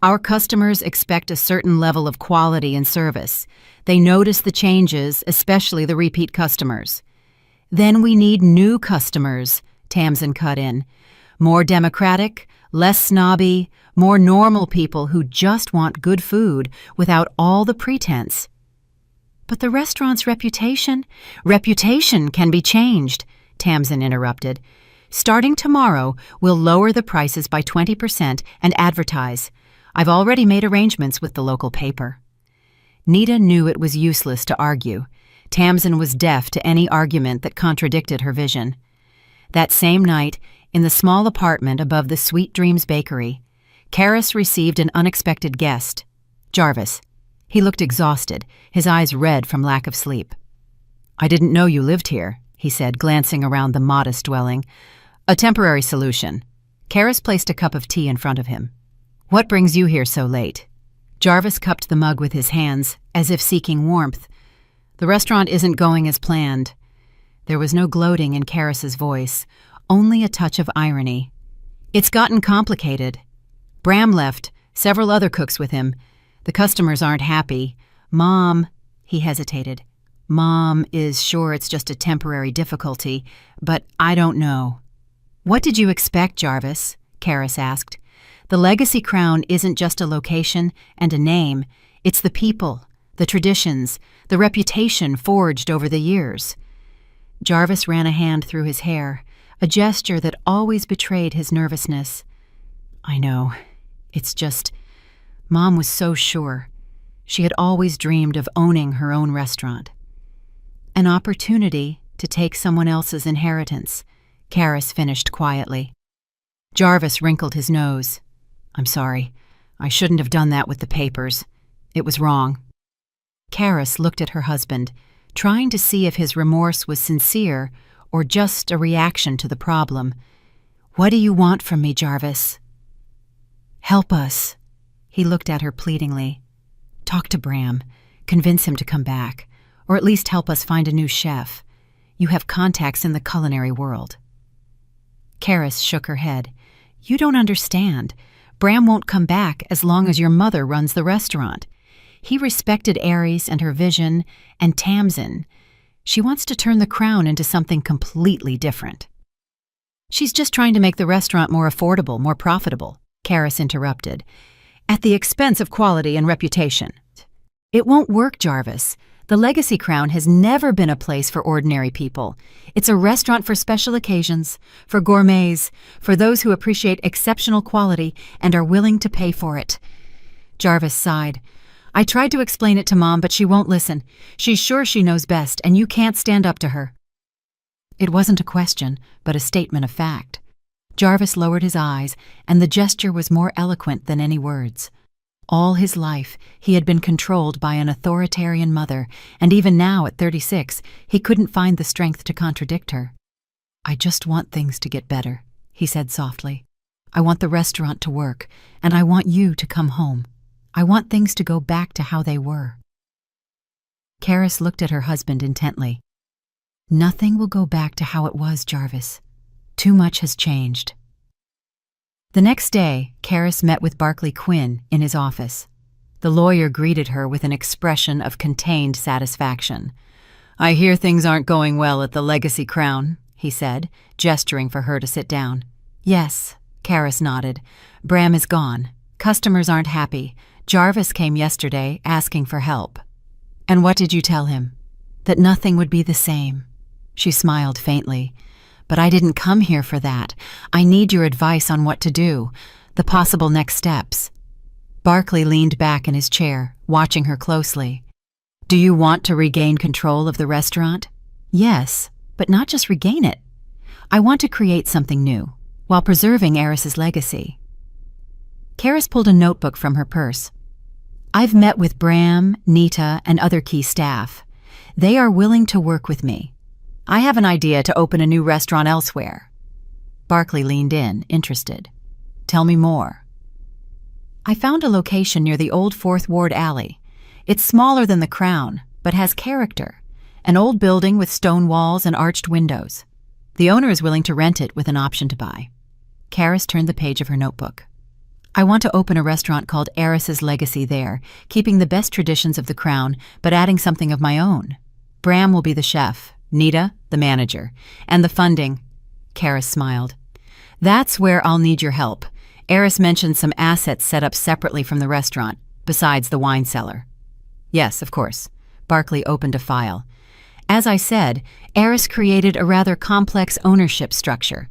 Our customers expect a certain level of quality and service. They notice the changes, especially the repeat customers. Then we need new customers, Tamsin cut in. More democratic, less snobby, more normal people who just want good food without all the pretense. But the restaurant's reputation? Reputation can be changed, Tamsin interrupted. Starting tomorrow, we'll lower the prices by 20% and advertise. I've already made arrangements with the local paper. Nita knew it was useless to argue. Tamsin was deaf to any argument that contradicted her vision. That same night, in the small apartment above the Sweet Dreams Bakery, Karis received an unexpected guest, Jarvis. He looked exhausted, his eyes red from lack of sleep. "I didn't know you lived here," he said, glancing around the modest dwelling. "A temporary solution." Karis placed a cup of tea in front of him. "What brings you here so late?" Jarvis cupped the mug with his hands, as if seeking warmth. "The restaurant isn't going as planned." There was no gloating in Karis's voice, only a touch of irony. "It's gotten complicated. Bram left, several other cooks with him. The customers aren't happy. Mom," he hesitated. "Mom is sure it's just a temporary difficulty, but I don't know." "What did you expect, Jarvis?" Karis asked. "The Legacy Crown isn't just a location and a name. It's the people, the traditions, the reputation forged over the years." Jarvis ran a hand through his hair, a gesture that always betrayed his nervousness. "I know. It's just, Mom was so sure. She had always dreamed of owning her own restaurant. An opportunity to take someone else's inheritance," Karis finished quietly. Jarvis wrinkled his nose. "I'm sorry. I shouldn't have done that with the papers. It was wrong." Karis looked at her husband, trying to see if his remorse was sincere or just a reaction to the problem. "What do you want from me, Jarvis?" "Help us." He looked at her pleadingly. "Talk to Bram. Convince him to come back, or at least help us find a new chef. You have contacts in the culinary world." Karis shook her head. "You don't understand. Bram won't come back as long as your mother runs the restaurant. He respected Aries and her vision, and Tamsin. She wants to turn the Crown into something completely different." "She's just trying to make the restaurant more affordable, more profitable," Karis interrupted, "at the expense of quality and reputation." "It won't work, Jarvis. The Legacy Crown has never been a place for ordinary people. It's a restaurant for special occasions, for gourmets, for those who appreciate exceptional quality and are willing to pay for it." Jarvis sighed. "I tried to explain it to Mom, but she won't listen. She's sure she knows best, and you can't stand up to her." It wasn't a question, but a statement of fact. Jarvis lowered his eyes, and the gesture was more eloquent than any words. All his life, he had been controlled by an authoritarian mother, and even now, at 36, he couldn't find the strength to contradict her. "I just want things to get better," he said softly. "I want the restaurant to work, and I want you to come home. I want things to go back to how they were." Karis looked at her husband intently. "Nothing will go back to how it was, Jarvis. Too much has changed." The next day, Karis met with Barclay Quinn in his office. The lawyer greeted her with an expression of contained satisfaction. "I hear things aren't going well at the Legacy Crown," he said, gesturing for her to sit down. "Yes," Karis nodded. "Bram is gone. Customers aren't happy. Jarvis came yesterday asking for help." "And what did you tell him?" "That nothing would be the same." She smiled faintly. "But I didn't come here for that. I need your advice on what to do, the possible next steps." Barclay leaned back in his chair, watching her closely. "Do you want to regain control of the restaurant?" "Yes, but not just regain it. I want to create something new, while preserving Aris's legacy." Karis pulled a notebook from her purse. "I've met with Bram, Nita, and other key staff. They are willing to work with me. I have an idea to open a new restaurant elsewhere." Barclay leaned in, interested. "Tell me more." "I found a location near the old Fourth Ward alley. It's smaller than the Crown, but has character. An old building with stone walls and arched windows. The owner is willing to rent it with an option to buy." Karis turned the page of her notebook. I want to open a restaurant called Eris's Legacy there, keeping the best traditions of the Crown, but adding something of my own. Bram will be the chef, Nita, the manager, and the funding. Karis smiled. That's where I'll need your help. Eris mentioned some assets set up separately from the restaurant, besides the wine cellar. Yes, of course. Barclay opened a file. As I said, Eris created a rather complex ownership structure.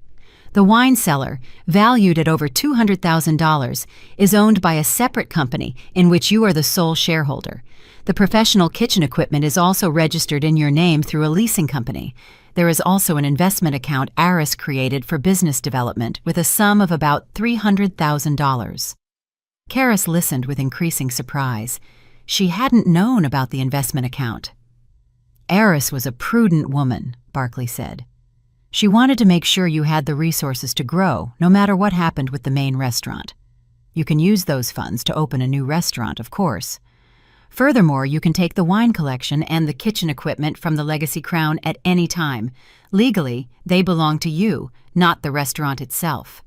The wine cellar, valued at over $200,000, is owned by a separate company in which you are the sole shareholder. The professional kitchen equipment is also registered in your name through a leasing company. There is also an investment account Eris created for business development with a sum of about $300,000. Karis listened with increasing surprise. She hadn't known about the investment account. Eris was a prudent woman, Barclay said. She wanted to make sure you had the resources to grow, no matter what happened with the main restaurant. You can use those funds to open a new restaurant, of course. Furthermore, you can take the wine collection and the kitchen equipment from the Legacy Crown at any time. Legally, they belong to you, not the restaurant itself.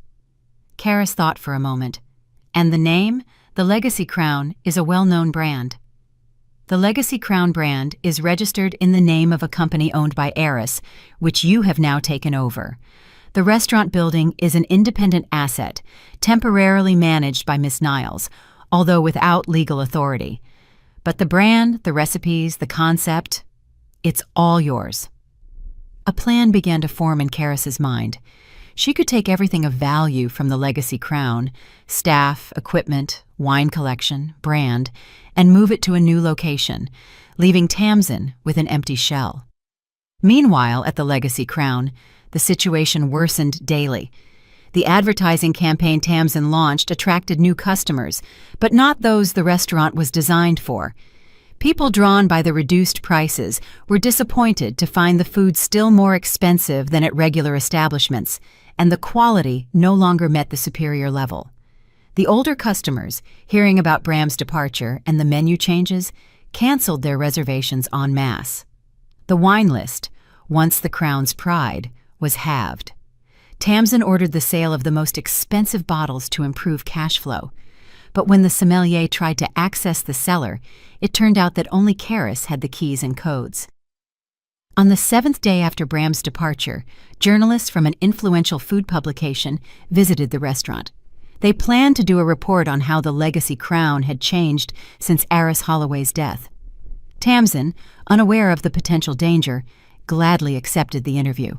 Karis thought for a moment. And the name, the Legacy Crown, is a well-known brand. The Legacy Crown brand is registered in the name of a company owned by Eris, which you have now taken over. The restaurant building is an independent asset, temporarily managed by Miss Niles, although without legal authority. But the brand, the recipes, the concept, it's all yours. A plan began to form in Karis's mind. She could take everything of value from the Legacy Crown, staff, equipment, wine collection, brand, and move it to a new location, leaving Tamsin with an empty shell. Meanwhile, at the Legacy Crown, the situation worsened daily. The advertising campaign Tamsin launched attracted new customers, but not those the restaurant was designed for. People drawn by the reduced prices were disappointed to find the food still more expensive than at regular establishments, and the quality no longer met the superior level. The older customers, hearing about Bram's departure and the menu changes, canceled their reservations en masse. The wine list, once the Crown's pride, was halved. Tamsin ordered the sale of the most expensive bottles to improve cash flow. But when the sommelier tried to access the cellar, it turned out that only Karis had the keys and codes. On the 7th day after Bram's departure, journalists from an influential food publication visited the restaurant. They planned to do a report on how the Legacy Crown had changed since Eris Holloway's death. Tamsin, unaware of the potential danger, gladly accepted the interview.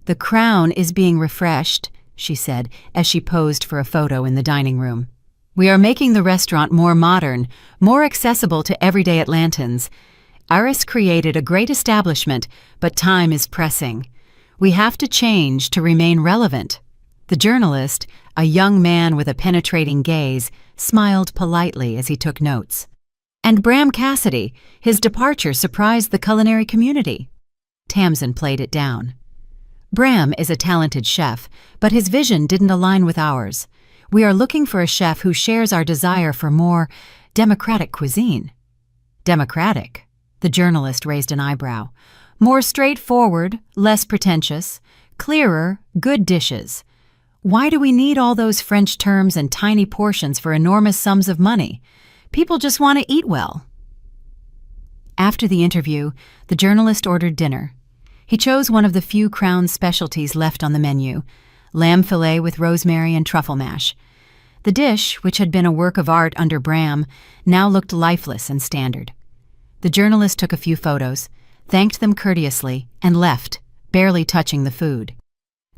"The Crown is being refreshed," she said as she posed for a photo in the dining room. "We are making the restaurant more modern, more accessible to everyday Atlantans. Eris created a great establishment, but time is pressing. We have to change to remain relevant." The journalist, a young man with a penetrating gaze, smiled politely as he took notes. "And Bram Cassidy, his departure surprised the culinary community." Tamsin played it down. "Bram is a talented chef, but his vision didn't align with ours. We are looking for a chef who shares our desire for more democratic cuisine." "Democratic?" The journalist raised an eyebrow. "More straightforward, less pretentious, clearer, good dishes. Why do we need all those French terms and tiny portions for enormous sums of money? People just want to eat well." After the interview, the journalist ordered dinner. He chose one of the few Crown specialties left on the menu, lamb fillet with rosemary and truffle mash. The dish, which had been a work of art under Bram, now looked lifeless and standard. The journalist took a few photos, thanked them courteously, and left, barely touching the food.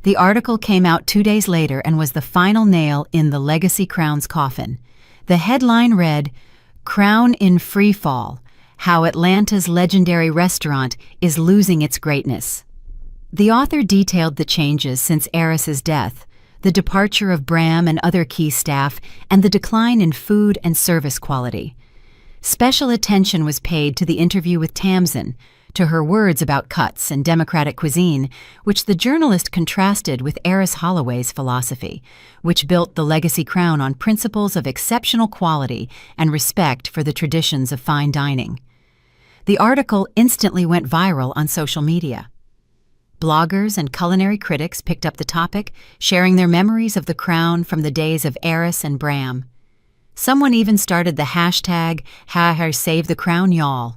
The article came out 2 days later and was the final nail in the Legacy Crown's coffin. The headline read, "Crown in Free Fall: How Atlanta's Legendary Restaurant is Losing Its Greatness." The author detailed the changes since Eris's death, the departure of Bram and other key staff, and the decline in food and service quality. Special attention was paid to the interview with Tamsin, to her words about cuts and democratic cuisine, which the journalist contrasted with Eris Holloway's philosophy, which built the Legacy Crown on principles of exceptional quality and respect for the traditions of fine dining. The article instantly went viral on social media. Bloggers and culinary critics picked up the topic, sharing their memories of the crown from the days of Eris and Bram. Someone even started the hashtag #SaveTheCrownYall.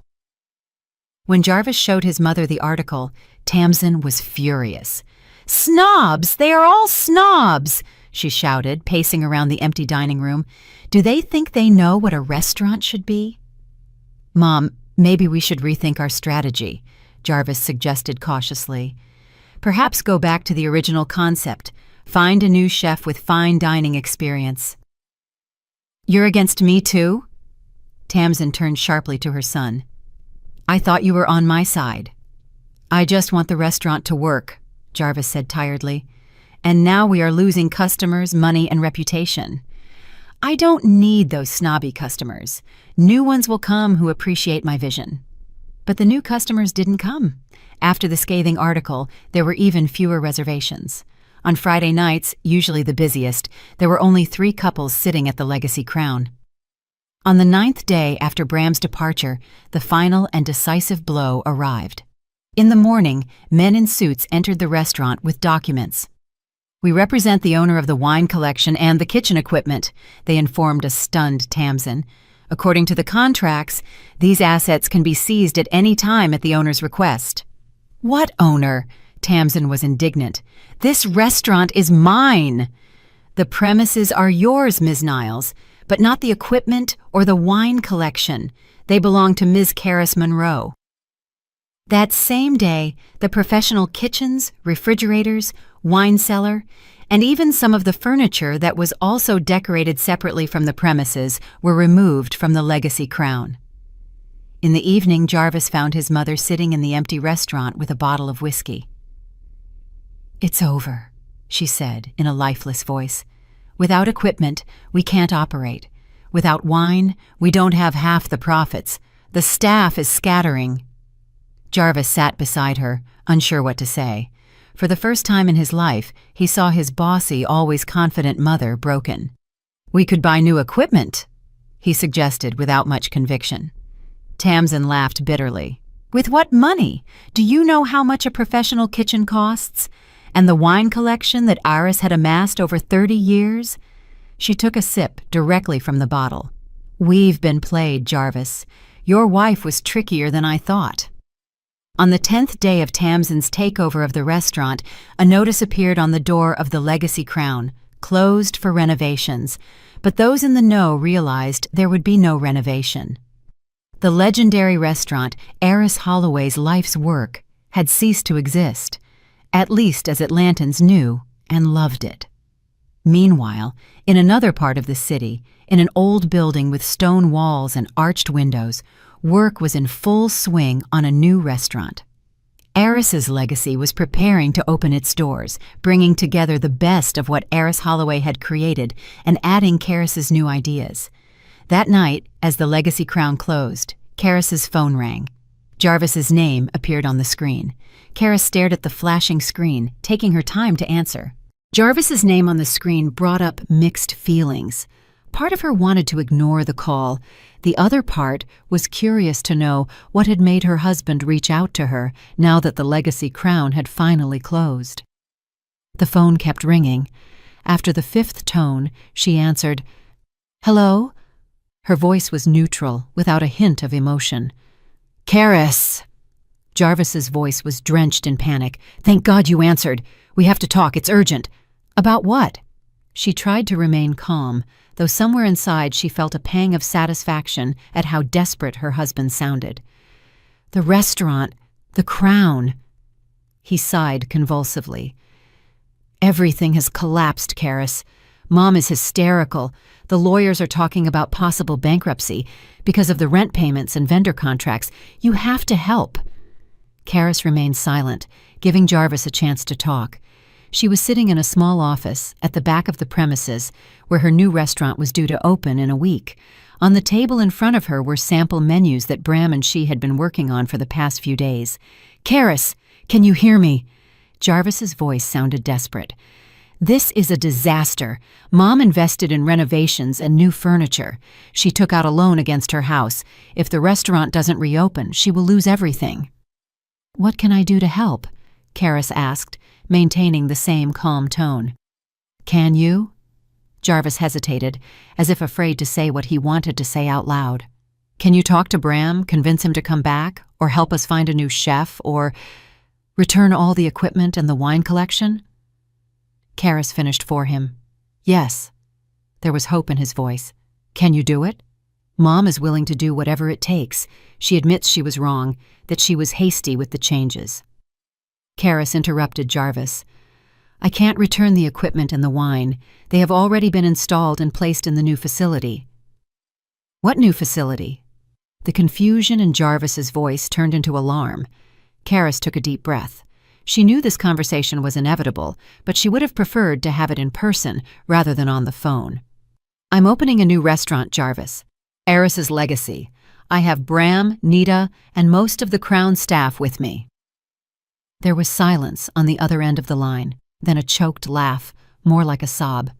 When Jarvis showed his mother the article, Tamsin was furious. "Snobs! They are all snobs!" she shouted, pacing around the empty dining room. "Do they think they know what a restaurant should be?" "Mom, maybe we should rethink our strategy," Jarvis suggested cautiously. "Perhaps go back to the original concept. Find a new chef with fine dining experience." "You're against me too?" Tamsin turned sharply to her son. "I thought you were on my side." "I just want the restaurant to work," Jarvis said tiredly. "And now we are losing customers, money, and reputation." "I don't need those snobby customers. New ones will come who appreciate my vision." But the new customers didn't come. After the scathing article, there were even fewer reservations. On Friday nights, usually the busiest, there were only 3 couples sitting at the Legacy Crown. On the 9th day after Bram's departure, the final and decisive blow arrived. In the morning, men in suits entered the restaurant with documents. "We represent the owner of the wine collection and the kitchen equipment," they informed a stunned Tamsin. "According to the contracts, these assets can be seized at any time at the owner's request." "What owner?" Tamsin was indignant. "This restaurant is mine." "The premises are yours, Ms. Niles, but not the equipment or the wine collection. They belong to Ms. Karis Monroe." That same day, the professional kitchens, refrigerators, wine cellar, and even some of the furniture that was also decorated separately from the premises were removed from the Legacy Crown. In the evening, Jarvis found his mother sitting in the empty restaurant with a bottle of whiskey. "It's over," she said in a lifeless voice. "Without equipment, we can't operate. Without wine, we don't have half the profits. The staff is scattering." Jarvis sat beside her, unsure what to say. For the first time in his life, he saw his bossy, always confident mother broken. "We could buy new equipment," he suggested without much conviction. Tamsin laughed bitterly. "With what money? Do you know how much a professional kitchen costs? And the wine collection that Iris had amassed over 30 years? She took a sip directly from the bottle. "We've been played, Jarvis. Your wife was trickier than I thought." On the 10th day of Tamsin's takeover of the restaurant, a notice appeared on the door of the Legacy Crown, closed for renovations, but those in the know realized there would be no renovation. The legendary restaurant, Eris Holloway's life's work, had ceased to exist, at least as Atlantans knew and loved it. Meanwhile, in another part of the city, in an old building with stone walls and arched windows, work was in full swing on a new restaurant. Eris's Legacy was preparing to open its doors, bringing together the best of what Eris Holloway had created and adding Karis's new ideas. That night, as the Legacy Crown closed, Karis's phone rang. Jarvis's name appeared on the screen. Karis stared at the flashing screen, taking her time to answer. Jarvis's name on the screen brought up mixed feelings. Part of her wanted to ignore the call. The other part was curious to know what had made her husband reach out to her now that the Legacy Crown had finally closed. The phone kept ringing. After the 5th tone, she answered, "Hello?" Her voice was neutral, without a hint of emotion. "Karis!" Jarvis's voice was drenched in panic. "Thank God you answered. We have to talk. It's urgent." "About what?" She tried to remain calm, though somewhere inside she felt a pang of satisfaction at how desperate her husband sounded. "The restaurant, the Crown." He sighed convulsively. "Everything has collapsed, Karis. Mom is hysterical. The lawyers are talking about possible bankruptcy because of the rent payments and vendor contracts. You have to help." Karis remained silent, giving Jarvis a chance to talk. She was sitting in a small office at the back of the premises where her new restaurant was due to open in a week. On the table in front of her were sample menus that Bram and she had been working on for the past few days. "Karis, can you hear me?" Jarvis's voice sounded desperate. "This is a disaster. Mom invested in renovations and new furniture. She took out a loan against her house. If the restaurant doesn't reopen, she will lose everything." "What can I do to help?" Karis asked, maintaining the same calm tone. Can you? Jarvis hesitated, as if afraid to say what he wanted to say out loud. Can you talk to Bram, convince him to come back, or help us find a new chef, or return all the equipment and the wine collection? Karis finished for him. Yes. There was hope in his voice. Can you do it? Mom is willing to do whatever it takes. She admits she was wrong, that she was hasty with the changes. Karis interrupted Jarvis. I can't return the equipment and the wine. They have already been installed and placed in the new facility. What new facility? The confusion in Jarvis's voice turned into alarm. Karis took a deep breath. She knew this conversation was inevitable, but she would have preferred to have it in person rather than on the phone. I'm opening a new restaurant, Jarvis. Eris's Legacy. I have Bram, Nita, and most of the Crown staff with me. There was silence on the other end of the line, then a choked laugh, more like a sob.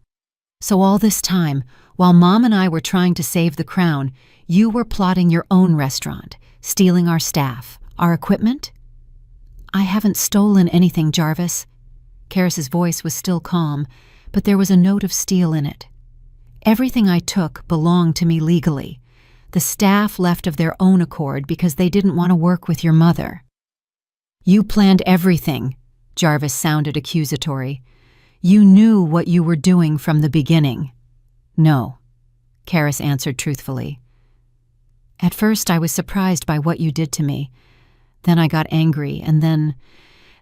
So all this time, while Mom and I were trying to save the Crown, you were plotting your own restaurant, stealing our staff, our equipment? I haven't stolen anything, Jarvis. Karis's voice was still calm, but there was a note of steel in it. Everything I took belonged to me legally. The staff left of their own accord because they didn't want to work with your mother. You planned everything, Jarvis sounded accusatory. You knew what you were doing from the beginning. No, Karis answered truthfully. At first I was surprised by what you did to me. Then I got angry, and then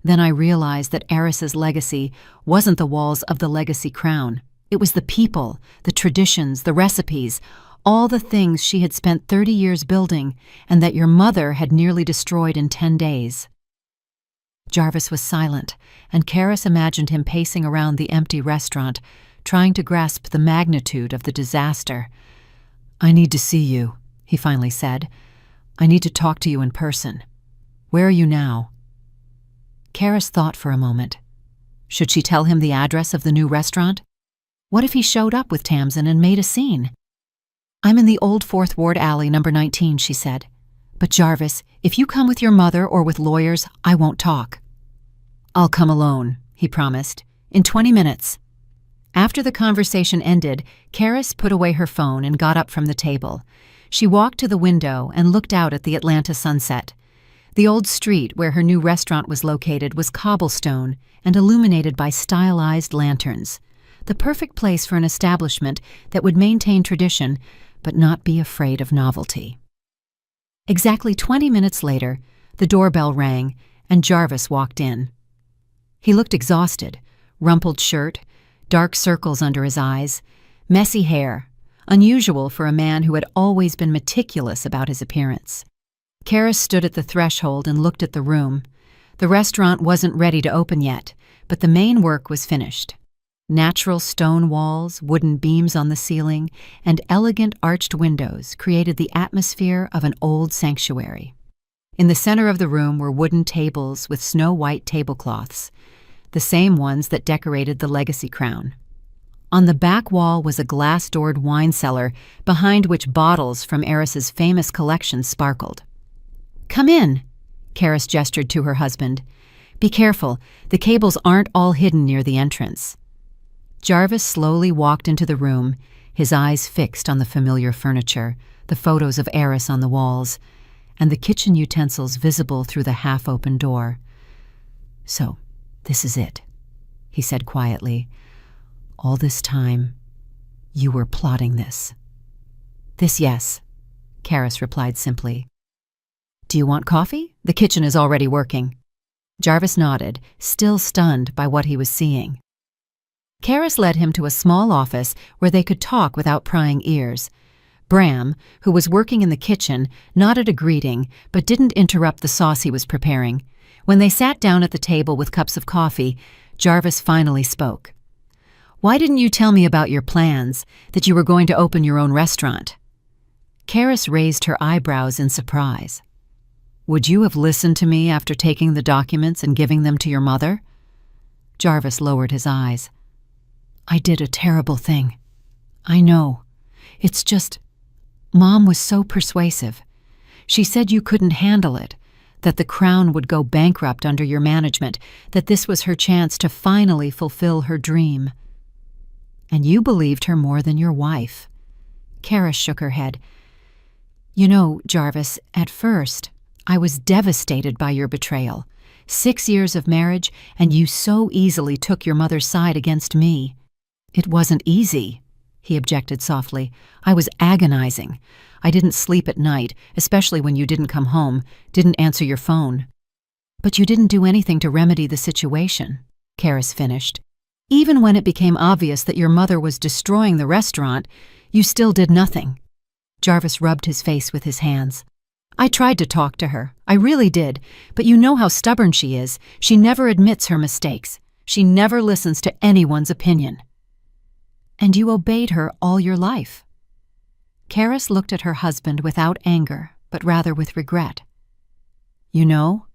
I realized that Eris's legacy wasn't the walls of the Legacy Crown. It was the people, the traditions, the recipes, all the things she had spent 30 years building and that your mother had nearly destroyed in 10 days. Jarvis was silent, and Karis imagined him pacing around the empty restaurant, trying to grasp the magnitude of the disaster. I need to see you, he finally said. I need to talk to you in person. Where are you now? Karis thought for a moment. Should she tell him the address of the new restaurant? What if he showed up with Tamsin and made a scene? I'm in the old 4th Ward alley, number 19, she said. But Jarvis, if you come with your mother or with lawyers, I won't talk. I'll come alone, he promised, in 20 minutes. After the conversation ended, Karis put away her phone and got up from the table. She walked to the window and looked out at the Atlanta sunset. The old street where her new restaurant was located was cobblestone and illuminated by stylized lanterns. The perfect place for an establishment that would maintain tradition but not be afraid of novelty. Exactly 20 minutes later, the doorbell rang and Jarvis walked in. He looked exhausted, rumpled shirt, dark circles under his eyes, messy hair, unusual for a man who had always been meticulous about his appearance. Karis stood at the threshold and looked at the room. The restaurant wasn't ready to open yet, but the main work was finished. Natural stone walls, wooden beams on the ceiling, and elegant arched windows created the atmosphere of an old sanctuary. In the center of the room were wooden tables with snow-white tablecloths, the same ones that decorated the Legacy Crown. On the back wall was a glass-doored wine cellar behind which bottles from Eris's famous collection sparkled. Come in, Karis gestured to her husband. Be careful, the cables aren't all hidden near the entrance. Jarvis slowly walked into the room, his eyes fixed on the familiar furniture, the photos of Eris on the walls, and the kitchen utensils visible through the half-open door. So, this is it, he said quietly. All this time, you were plotting this. This, yes, Karis replied simply. Do you want coffee? The kitchen is already working. Jarvis nodded, still stunned by what he was seeing. Karis led him to a small office where they could talk without prying ears. Bram, who was working in the kitchen, nodded a greeting but didn't interrupt the sauce he was preparing. When they sat down at the table with cups of coffee, Jarvis finally spoke. Why didn't you tell me about your plans, that you were going to open your own restaurant? Karis raised her eyebrows in surprise. Would you have listened to me after taking the documents and giving them to your mother? Jarvis lowered his eyes. I did a terrible thing. I know. It's just, Mom was so persuasive. She said you couldn't handle it, that the Crown would go bankrupt under your management, that this was her chance to finally fulfill her dream. And you believed her more than your wife. Karis shook her head. You know, Jarvis, at first, I was devastated by your betrayal. 6 years of marriage, and you so easily took your mother's side against me. It wasn't easy, he objected softly. I was agonizing. I didn't sleep at night, especially when you didn't come home, didn't answer your phone. But you didn't do anything to remedy the situation, Karis finished. Even when it became obvious that your mother was destroying the restaurant, you still did nothing. Jarvis rubbed his face with his hands. I tried to talk to her. I really did. But you know how stubborn she is. She never admits her mistakes. She never listens to anyone's opinion. And you obeyed her all your life. Karis looked at her husband without anger, but rather with regret. You know,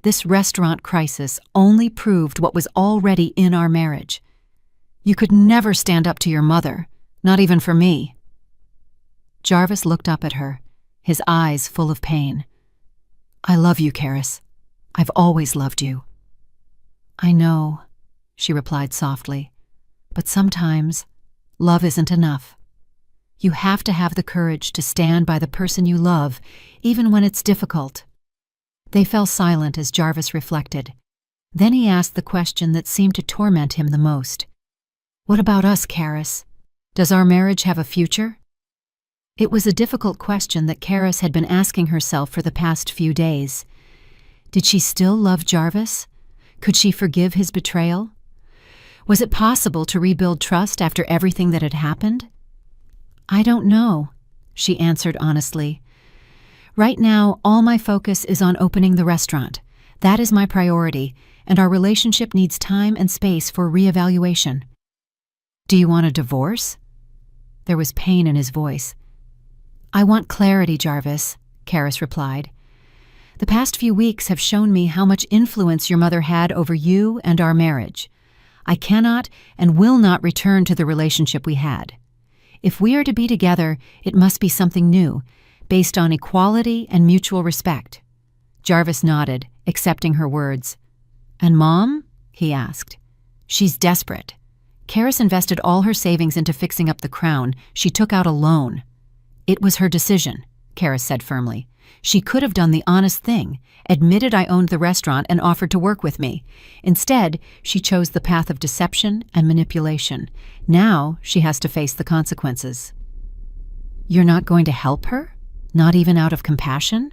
this restaurant crisis only proved what was already in our marriage. You could never stand up to your mother, not even for me. Jarvis looked up at her, his eyes full of pain. I love you, Karis. I've always loved you. I know, she replied softly, but sometimes love isn't enough. You have to have the courage to stand by the person you love, even when it's difficult. They fell silent as Jarvis reflected. Then he asked the question that seemed to torment him the most. What about us, Karis? Does our marriage have a future? It was a difficult question that Karis had been asking herself for the past few days. Did she still love Jarvis? Could she forgive his betrayal? Was it possible to rebuild trust after everything that had happened? I don't know, she answered honestly. Right now, all my focus is on opening the restaurant. That is my priority, and our relationship needs time and space for reevaluation. Do you want a divorce? There was pain in his voice. I want clarity, Jarvis, Karis replied. The past few weeks have shown me how much influence your mother had over you and our marriage. I cannot and will not return to the relationship we had. If we are to be together, it must be something new, based on equality and mutual respect. Jarvis nodded, accepting her words. And Mom? He asked. She's desperate. Karis invested all her savings into fixing up the Crown. She took out a loan. It was her decision, Karis said firmly. She could have done the honest thing, admitted I owned the restaurant and offered to work with me. Instead, she chose the path of deception and manipulation. Now she has to face the consequences. You're not going to help her? Not even out of compassion?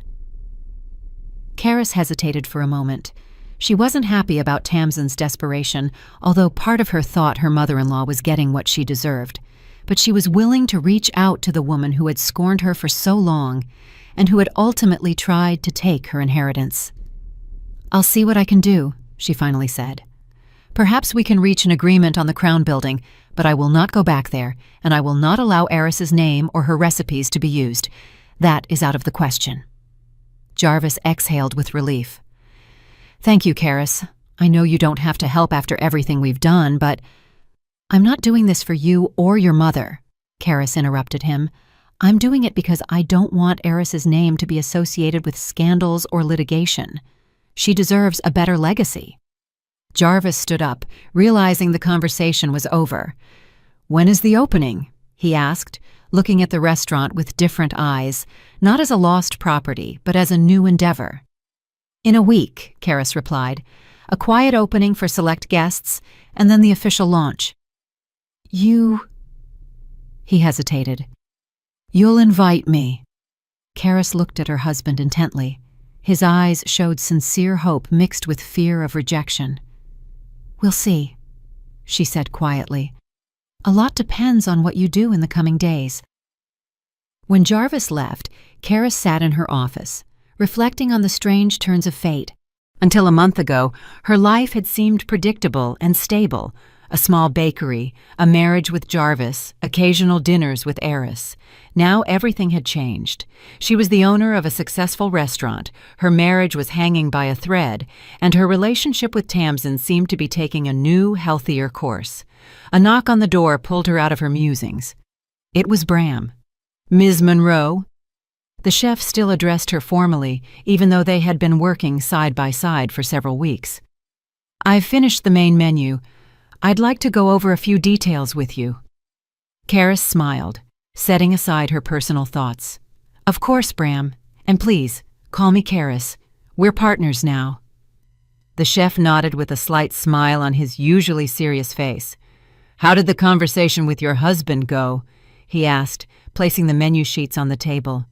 Karis hesitated for a moment. She wasn't happy about Tamsin's desperation, although part of her thought her mother-in-law was getting what she deserved. But she was willing to reach out to the woman who had scorned her for so long and who had ultimately tried to take her inheritance. I'll see what I can do, she finally said. Perhaps we can reach an agreement on the Crown building, but I will not go back there, and I will not allow Eris's name or her recipes to be used. That is out of the question. Jarvis exhaled with relief. Thank you, Karis. I know you don't have to help after everything we've done, but I'm not doing this for you or your mother, Karis interrupted him. I'm doing it because I don't want Eris's name to be associated with scandals or litigation. She deserves a better legacy. Jarvis stood up, realizing the conversation was over. When is the opening? He asked, looking at the restaurant with different eyes, not as a lost property, but as a new endeavor. In a week, Karis replied. A quiet opening for select guests, and then the official launch. He hesitated. You'll invite me. Karis looked at her husband intently. His eyes showed sincere hope mixed with fear of rejection. We'll see, she said quietly. A lot depends on what you do in the coming days. When Jarvis left, Karis sat in her office, reflecting on the strange turns of fate. Until a month ago, her life had seemed predictable and stable. A small bakery, a marriage with Jarvis, occasional dinners with Eris. Now everything had changed. She was the owner of a successful restaurant, her marriage was hanging by a thread, and her relationship with Tamsin seemed to be taking a new, healthier course. A knock on the door pulled her out of her musings. It was Bram. Ms. Monroe? The chef still addressed her formally, even though they had been working side by side for several weeks. "I've finished the main menu. I'd like to go over a few details with you." Karis smiled, setting aside her personal thoughts. "Of course, Bram. And please, call me Karis. We're partners now." The chef nodded with a slight smile on his usually serious face. "How did the conversation with your husband go?" he asked, placing the menu sheets on the table.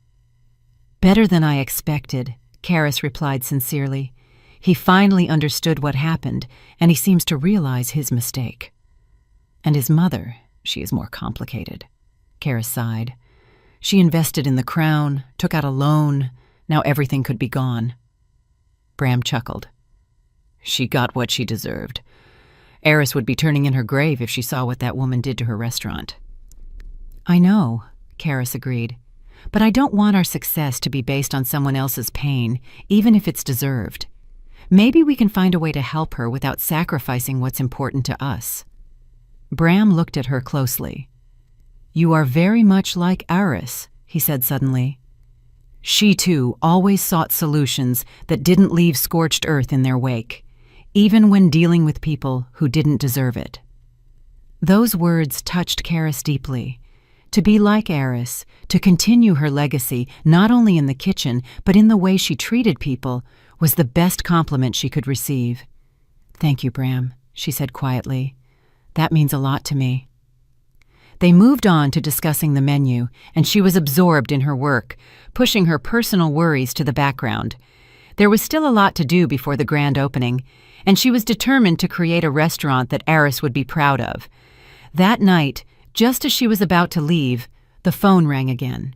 "Better than I expected," Karis replied sincerely. "He finally understood what happened, and he seems to realize his mistake." "And his mother, she is more complicated," Karis sighed. "She invested in the crown, took out a loan. Now everything could be gone." Bram chuckled. "She got what she deserved. Eris would be turning in her grave if she saw what that woman did to her restaurant." "I know," Karis agreed. "But I don't want our success to be based on someone else's pain, even if it's deserved. Maybe we can find a way to help her without sacrificing what's important to us." Bram looked at her closely. "You are very much like Eris," he said suddenly. "She, too, always sought solutions that didn't leave scorched earth in their wake, even when dealing with people who didn't deserve it." Those words touched Karis deeply. To be like Eris, to continue her legacy not only in the kitchen but in the way she treated people, was the best compliment she could receive. "Thank you, Bram," she said quietly. "That means a lot to me." They moved on to discussing the menu, and she was absorbed in her work, pushing her personal worries to the background. There was still a lot to do before the grand opening, and she was determined to create a restaurant that Eris would be proud of. That night, just as she was about to leave, the phone rang again.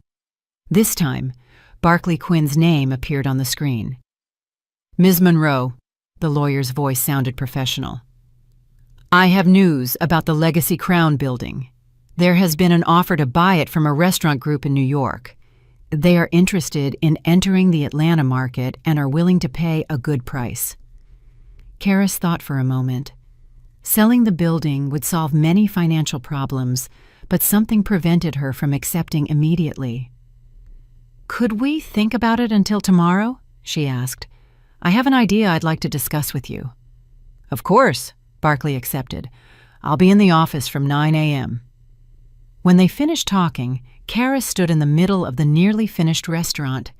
This time, Barclay Quinn's name appeared on the screen. "Ms. Monroe," the lawyer's voice sounded professional. "I have news about the Legacy Crown building. There has been an offer to buy it from a restaurant group in New York. They are interested in entering the Atlanta market and are willing to pay a good price." Karis thought for a moment. Selling the building would solve many financial problems, but something prevented her from accepting immediately. "Could we think about it until tomorrow?" she asked. "I have an idea I'd like to discuss with you." "Of course," Barclay accepted. "I'll be in the office from 9 a.m. When they finished talking, Karis stood in the middle of the nearly finished restaurant.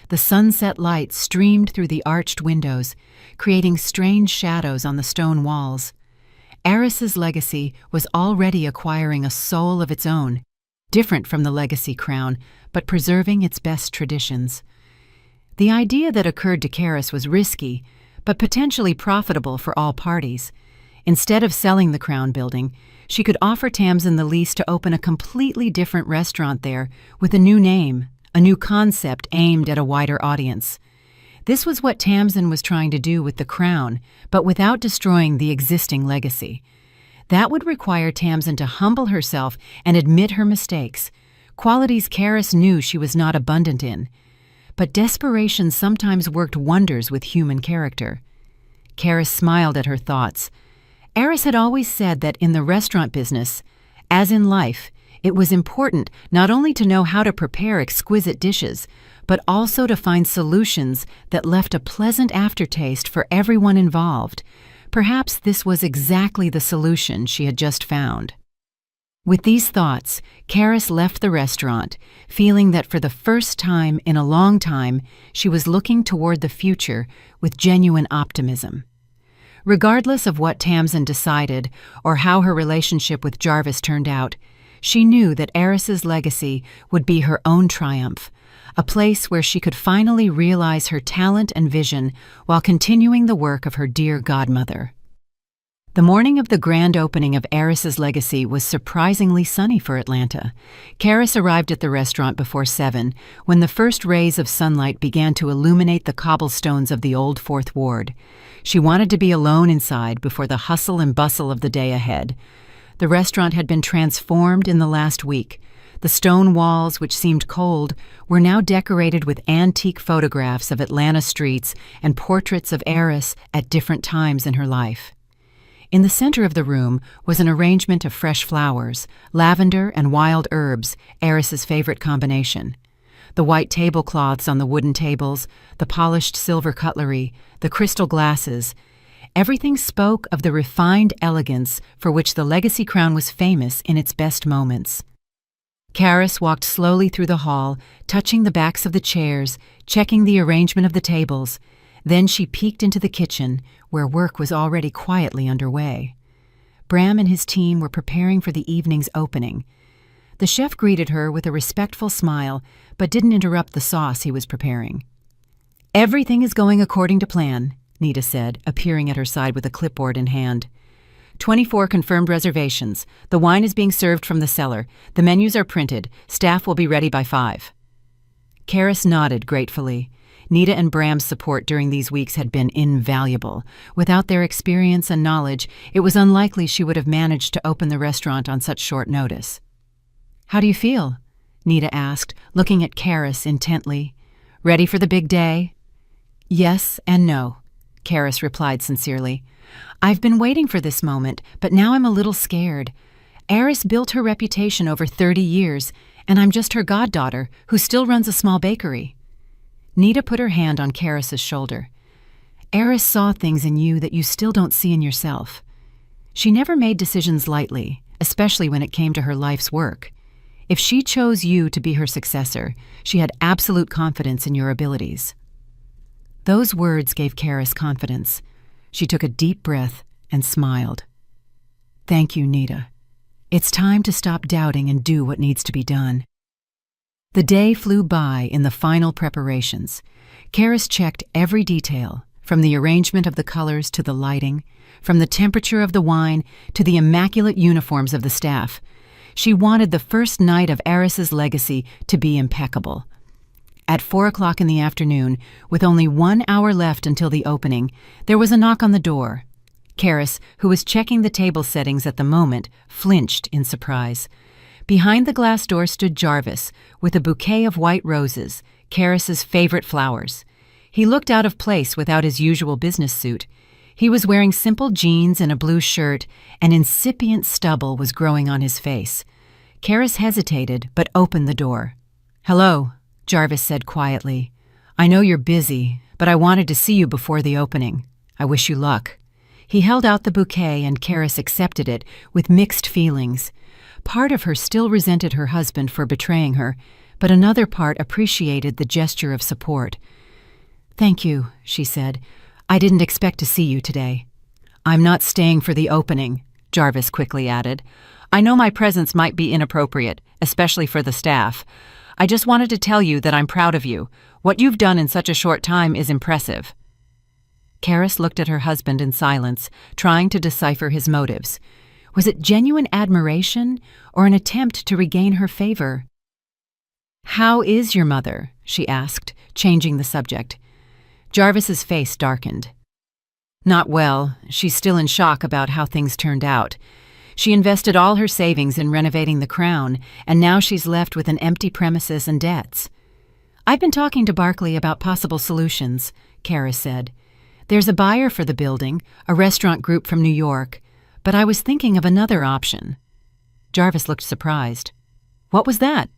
The sunset light streamed through the arched windows, creating strange shadows on the stone walls. Eris's legacy was already acquiring a soul of its own, different from the Legacy Crown, but preserving its best traditions. The idea that occurred to Karis was risky, but potentially profitable for all parties. Instead of selling the Crown building, she could offer Tamsin the lease to open a completely different restaurant there with a new name, a new concept aimed at a wider audience. This was what Tamsin was trying to do with the Crown, but without destroying the existing legacy. That would require Tamsin to humble herself and admit her mistakes, qualities Karis knew she was not abundant in. But desperation sometimes worked wonders with human character. Karis smiled at her thoughts. Eris had always said that in the restaurant business, as in life, it was important not only to know how to prepare exquisite dishes, but also to find solutions that left a pleasant aftertaste for everyone involved. Perhaps this was exactly the solution she had just found. With these thoughts, Karis left the restaurant, feeling that for the first time in a long time, she was looking toward the future with genuine optimism. Regardless of what Tamsin decided or how her relationship with Jarvis turned out, she knew that Eris's legacy would be her own triumph, a place where she could finally realize her talent and vision while continuing the work of her dear godmother. The morning of the grand opening of Eris's legacy was surprisingly sunny for Atlanta. Karis arrived at the restaurant before 7, when the first rays of sunlight began to illuminate the cobblestones of the old Fourth Ward. She wanted to be alone inside before the hustle and bustle of the day ahead. The restaurant had been transformed in the last week. The stone walls, which seemed cold, were now decorated with antique photographs of Atlanta streets and portraits of Eris at different times in her life. In the center of the room was an arrangement of fresh flowers, lavender and wild herbs, Eris's favorite combination. The white tablecloths on the wooden tables, the polished silver cutlery, the crystal glasses. Everything spoke of the refined elegance for which the Legacy Crown was famous in its best moments. Karis walked slowly through the hall, touching the backs of the chairs, checking the arrangement of the tables. Then she peeked into the kitchen, where work was already quietly underway. Bram and his team were preparing for the evening's opening. The chef greeted her with a respectful smile, but didn't interrupt the sauce he was preparing. "Everything is going according to plan," Nita said, appearing at her side with a clipboard in hand. 24 confirmed reservations. The wine is being served from the cellar. The menus are printed. Staff will be ready by 5. Karis nodded gratefully. Nita and Bram's support during these weeks had been invaluable. Without their experience and knowledge, it was unlikely she would have managed to open the restaurant on such short notice. "How do you feel?" Nita asked, looking at Karis intently. "Ready for the big day?" "Yes and no," Karis replied sincerely. "I've been waiting for this moment, but now I'm a little scared. Eris built her reputation over 30 years, and I'm just her goddaughter, who still runs a small bakery." Nita put her hand on Karis's shoulder. "Eris saw things in you that you still don't see in yourself. She never made decisions lightly, especially when it came to her life's work. If she chose you to be her successor, she had absolute confidence in your abilities." Those words gave Karis confidence. She took a deep breath and smiled. "Thank you, Nita. It's time to stop doubting and do what needs to be done." The day flew by in the final preparations. Karis checked every detail, from the arrangement of the colors to the lighting, from the temperature of the wine to the immaculate uniforms of the staff. She wanted the first night of Eris's legacy to be impeccable. At 4 o'clock in the afternoon, with only 1 hour left until the opening, there was a knock on the door. Karis, who was checking the table settings at the moment, flinched in surprise. Behind the glass door stood Jarvis, with a bouquet of white roses, Karis's favorite flowers. He looked out of place without his usual business suit. He was wearing simple jeans and a blue shirt, and incipient stubble was growing on his face. Karis hesitated, but opened the door. "Hello," Jarvis said quietly. "I know you're busy, but I wanted to see you before the opening. I wish you luck." He held out the bouquet, and Karis accepted it with mixed feelings. Part of her still resented her husband for betraying her, but another part appreciated the gesture of support. "Thank you," she said. "I didn't expect to see you today." "I'm not staying for the opening," Jarvis quickly added. "I know my presence might be inappropriate, especially for the staff. I just wanted to tell you that I'm proud of you. What you've done in such a short time is impressive." Karis looked at her husband in silence, trying to decipher his motives. Was it genuine admiration or an attempt to regain her favor? "How is your mother?" she asked, changing the subject. Jarvis's face darkened. "Not well. She's still in shock about how things turned out. She invested all her savings in renovating the Crown, and now she's left with an empty premises and debts." "I've been talking to Barclay about possible solutions," Karis said. "There's a buyer for the building, a restaurant group from New York, but I was thinking of another option." Jarvis looked surprised. "What was that?"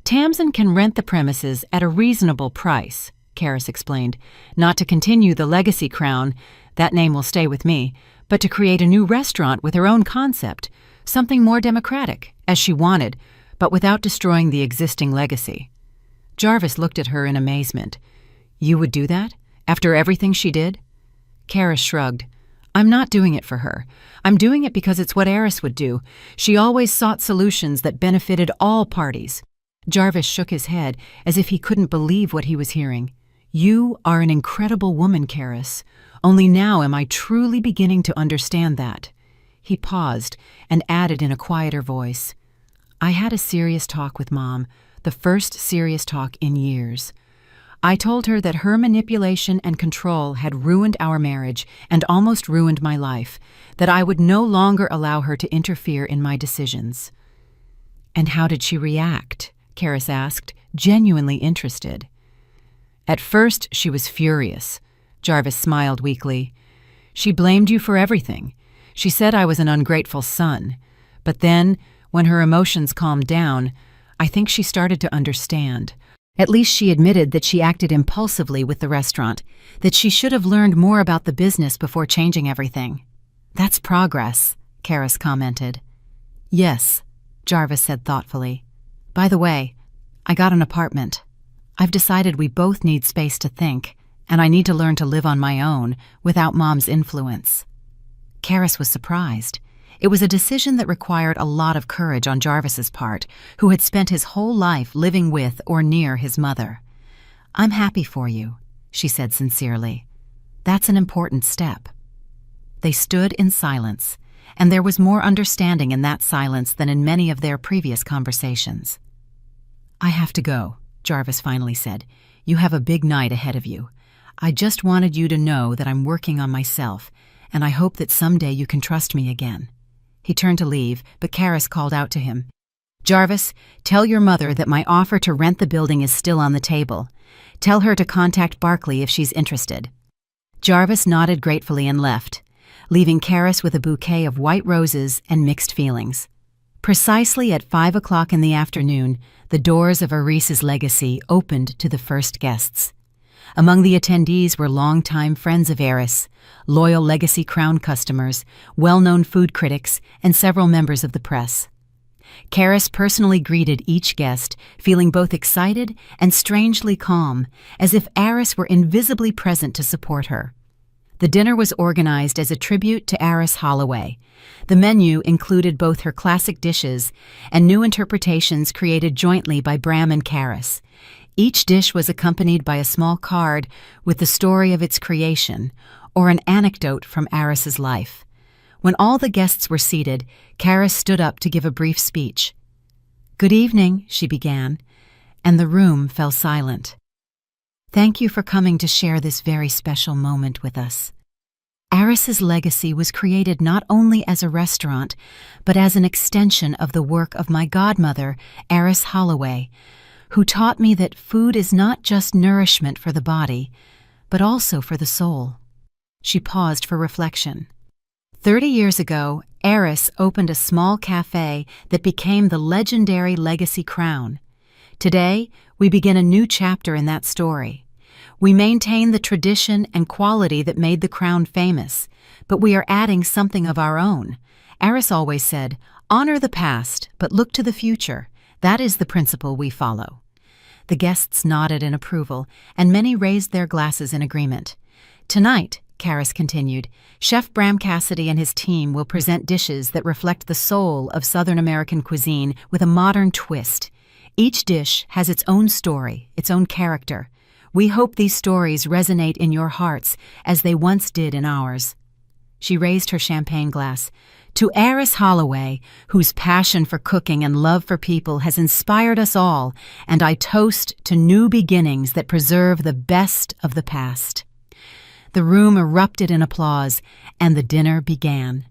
"Tamsin can rent the premises at a reasonable price," Karis explained. "Not to continue the Legacy Crown, that name will stay with me, but to create a new restaurant with her own concept, something more democratic, as she wanted, but without destroying the existing legacy." Jarvis looked at her in amazement. "You would do that? After everything she did?" Karis shrugged. "I'm not doing it for her. I'm doing it because it's what Eris would do. She always sought solutions that benefited all parties." Jarvis shook his head as if he couldn't believe what he was hearing. "You are an incredible woman, Karis. Only now am I truly beginning to understand that." He paused and added in a quieter voice, "I had a serious talk with Mom, the first serious talk in years. I told her that her manipulation and control had ruined our marriage and almost ruined my life, that I would no longer allow her to interfere in my decisions." "And how did she react?" Karis asked, genuinely interested. "At first, she was furious." Jarvis smiled weakly. "She blamed you for everything. She said I was an ungrateful son. But then, when her emotions calmed down, I think she started to understand. At least she admitted that she acted impulsively with the restaurant, that she should have learned more about the business before changing everything. "That's progress," Karis commented. "Yes," Jarvis said thoughtfully. "By the way, I got an apartment. I've decided we both need space to think, and I need to learn to live on my own without Mom's influence." Karis was surprised. It was a decision that required a lot of courage on Jarvis's part, who had spent his whole life living with or near his mother. "I'm happy for you," she said sincerely. "That's an important step." They stood in silence, and there was more understanding in that silence than in many of their previous conversations. "I have to go," Jarvis finally said. "You have a big night ahead of you. I just wanted you to know that I'm working on myself, and I hope that someday you can trust me again." He turned to leave, but Karis called out to him. "Jarvis, tell your mother that my offer to rent the building is still on the table. Tell her to contact Barkley if she's interested." Jarvis nodded gratefully and left, leaving Karis with a bouquet of white roses and mixed feelings. Precisely at 5 o'clock in the afternoon, the doors of Aris's Legacy opened to the first guests. Among the attendees were longtime friends of Aris, loyal Legacy Crown customers, well-known food critics, and several members of the press. Karis personally greeted each guest, feeling both excited and strangely calm, as if Aris were invisibly present to support her. The dinner was organized as a tribute to Aris Holloway. The menu included both her classic dishes and new interpretations created jointly by Bram and Karis. Each dish was accompanied by a small card with the story of its creation or an anecdote from Aris's life. When all the guests were seated, Karis stood up to give a brief speech. "Good evening," she began, and the room fell silent. "Thank you for coming to share this very special moment with us. Aris's Legacy was created not only as a restaurant, but as an extension of the work of my godmother, Aris Holloway, who taught me that food is not just nourishment for the body, but also for the soul." She paused for reflection. 30 years ago, Aris opened a small cafe that became the legendary Legacy Crown. Today, we begin a new chapter in that story. We maintain the tradition and quality that made the Crown famous, but we are adding something of our own. Aris always said, "Honor the past, but look to the future." That is the principle we follow. The guests nodded in approval, and many raised their glasses in agreement. "Tonight," Karis continued, "Chef Bram Cassidy and his team will present dishes that reflect the soul of Southern American cuisine with a modern twist. Each dish has its own story, its own character. We hope these stories resonate in your hearts as they once did in ours." She raised her champagne glass. "To Aris Holloway, whose passion for cooking and love for people has inspired us all, and I toast to new beginnings that preserve the best of the past." The room erupted in applause, and the dinner began.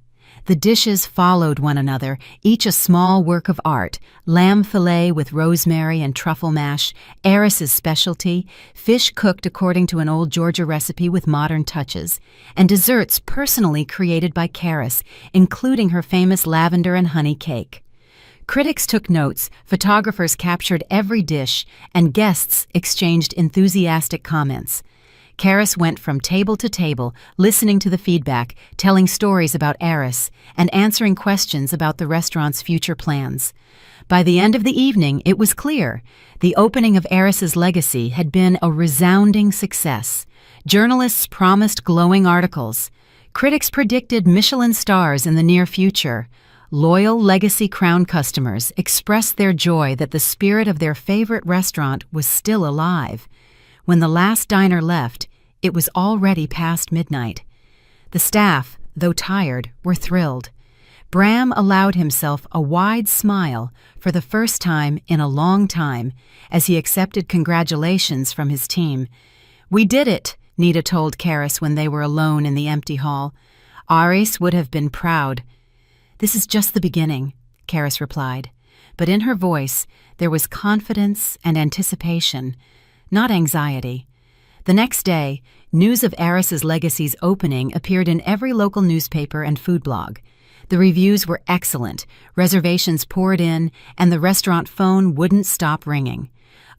The dishes followed one another, each a small work of art: lamb fillet with rosemary and truffle mash, Aris's specialty, fish cooked according to an old Georgia recipe with modern touches, and desserts personally created by Karis, including her famous lavender and honey cake. Critics took notes, photographers captured every dish, and guests exchanged enthusiastic comments. Karis went from table to table, listening to the feedback, telling stories about Aris, and answering questions about the restaurant's future plans. By the end of the evening, it was clear. The opening of Aris's Legacy had been a resounding success. Journalists promised glowing articles. Critics predicted Michelin stars in the near future. Loyal Legacy Crown customers expressed their joy that the spirit of their favorite restaurant was still alive. When the last diner left, it was already past midnight. The staff, though tired, were thrilled. Bram allowed himself a wide smile for the first time in a long time as he accepted congratulations from his team. "We did it," Nita told Karis when they were alone in the empty hall. Aris would have been proud. "This is just the beginning," Karis replied, but in her voice there was confidence and anticipation, not anxiety. The next day, news of Aris's Legacy's opening appeared in every local newspaper and food blog. The reviews were excellent, reservations poured in, and the restaurant phone wouldn't stop ringing.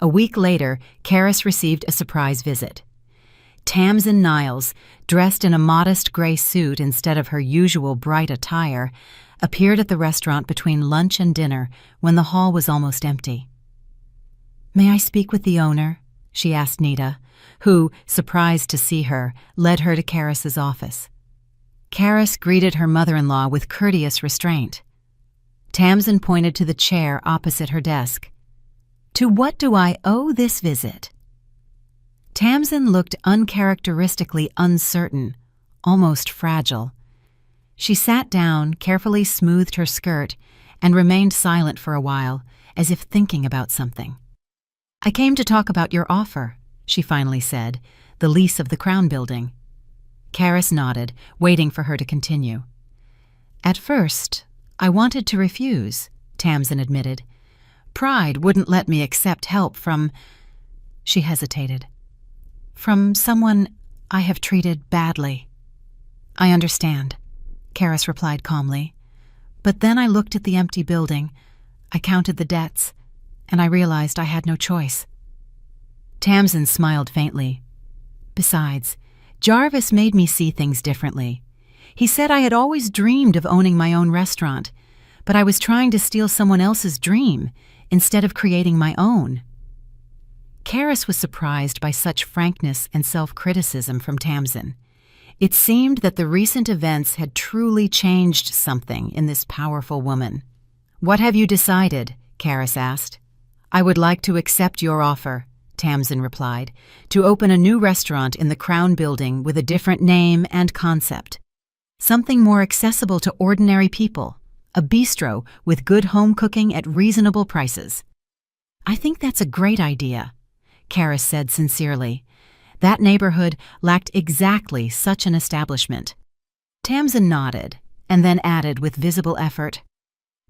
A week later, Karis received a surprise visit. Tamsin Niles, dressed in a modest gray suit instead of her usual bright attire, appeared at the restaurant between lunch and dinner when the hall was almost empty. "May I speak with the owner?" she asked Nita, who, surprised to see her, led her to Karis's office. Karis greeted her mother-in-law with courteous restraint. Tamsin pointed to the chair opposite her desk. "To what do I owe this visit?" Tamsin looked uncharacteristically uncertain, almost fragile. She sat down, carefully smoothed her skirt, and remained silent for a while, as if thinking about something. "I came to talk about your offer," she finally said, "the lease of the Crown Building." Karis nodded, waiting for her to continue. "At first, I wanted to refuse," Tamsin admitted. "Pride wouldn't let me accept help from—" She hesitated. "From someone I have treated badly." "I understand," Karis replied calmly. "But then I looked at the empty building, I counted the debts, and I realized I had no choice." Tamsin smiled faintly. "Besides, Jarvis made me see things differently. He said I had always dreamed of owning my own restaurant, but I was trying to steal someone else's dream instead of creating my own." Karis was surprised by such frankness and self-criticism from Tamsin. It seemed that the recent events had truly changed something in this powerful woman. "What have you decided?" Karis asked. "I would like to accept your offer," Tamsin replied, "to open a new restaurant in the Crown Building with a different name and concept. Something more accessible to ordinary people, a bistro with good home cooking at reasonable prices." "I think that's a great idea," Karis said sincerely. That neighborhood lacked exactly such an establishment. Tamsin nodded, and then added with visible effort,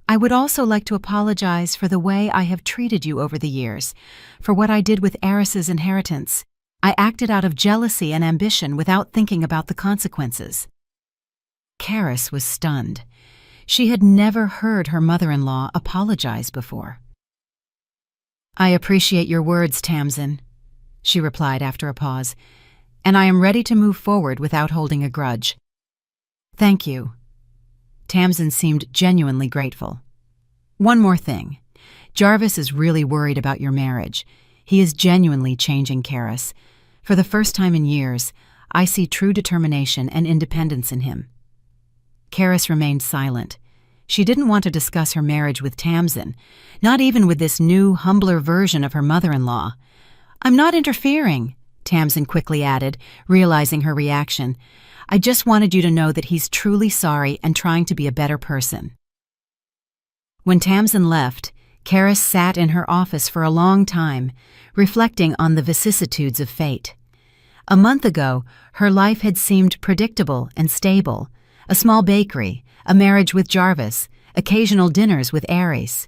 "I would also like to apologize for the way I have treated you over the years, for what I did with Eris's inheritance. I acted out of jealousy and ambition without thinking about the consequences." Karis was stunned. She had never heard her mother-in-law apologize before. "I appreciate your words, Tamsin," she replied after a pause, "and I am ready to move forward without holding a grudge." "Thank you." Tamsin seemed genuinely grateful. "One more thing. Jarvis is really worried about your marriage. He is genuinely changing Karis. For the first time in years, I see true determination and independence in him." Karis remained silent. She didn't want to discuss her marriage with Tamsin, not even with this new, humbler version of her mother-in-law. "I'm not interfering," Tamsin quickly added, realizing her reaction. "I just wanted you to know that he's truly sorry and trying to be a better person." When Tamsin left, Karis sat in her office for a long time, reflecting on the vicissitudes of fate. A month ago, her life had seemed predictable and stable. A small bakery, a marriage with Jarvis, occasional dinners with Aries.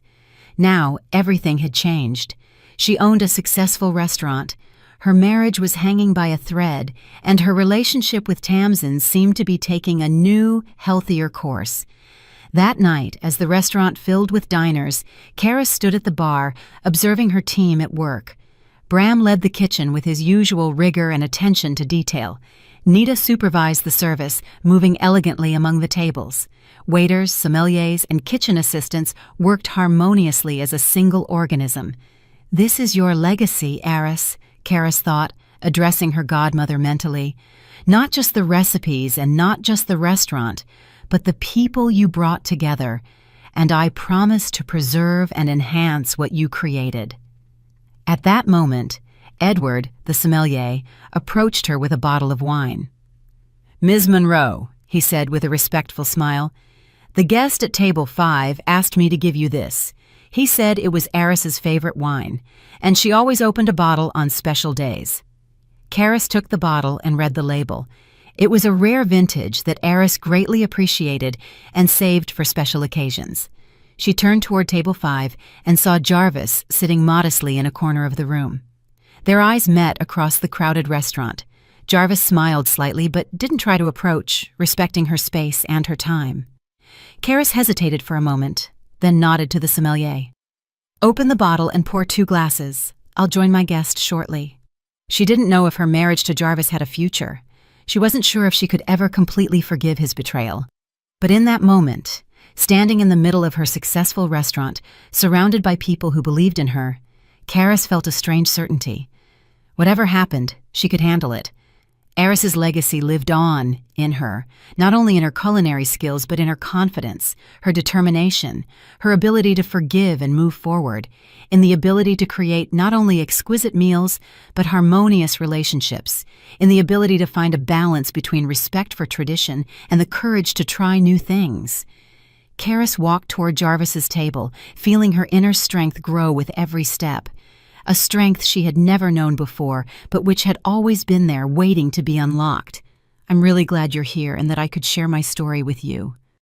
Now, everything had changed. She owned a successful restaurant. Her marriage was hanging by a thread, and her relationship with Tamsin seemed to be taking a new, healthier course. That night, as the restaurant filled with diners, Karis stood at the bar, observing her team at work. Bram led the kitchen with his usual rigor and attention to detail. Nita supervised the service, moving elegantly among the tables. Waiters, sommeliers, and kitchen assistants worked harmoniously as a single organism. "This is your legacy, Eris," Karis thought, addressing her godmother mentally. "Not just the recipes and not just the restaurant, but the people you brought together, and I promise to preserve and enhance what you created." At that moment, Edward, the sommelier, approached her with a bottle of wine. "Ms. Monroe," he said with a respectful smile, "the guest at table 5 asked me to give you this. He said it was Eris's favorite wine, and she always opened a bottle on special days." Karis took the bottle and read the label. It was a rare vintage that Eris greatly appreciated and saved for special occasions. She turned toward table 5 and saw Jarvis sitting modestly in a corner of the room. Their eyes met across the crowded restaurant. Jarvis smiled slightly but didn't try to approach, respecting her space and her time. Karis hesitated for a moment, then nodded to the sommelier. "Open the bottle and pour 2 glasses. I'll join my guest shortly." She didn't know if her marriage to Jarvis had a future. She wasn't sure if she could ever completely forgive his betrayal. But in that moment, standing in the middle of her successful restaurant, surrounded by people who believed in her, Karis felt a strange certainty. Whatever happened, she could handle it. Eris's legacy lived on in her, not only in her culinary skills but in her confidence, her determination, her ability to forgive and move forward, in the ability to create not only exquisite meals but harmonious relationships, in the ability to find a balance between respect for tradition and the courage to try new things. Karis walked toward Jarvis's table, feeling her inner strength grow with every step. A strength she had never known before, but which had always been there waiting to be unlocked. "I'm really glad you're here and that I could share my story with you."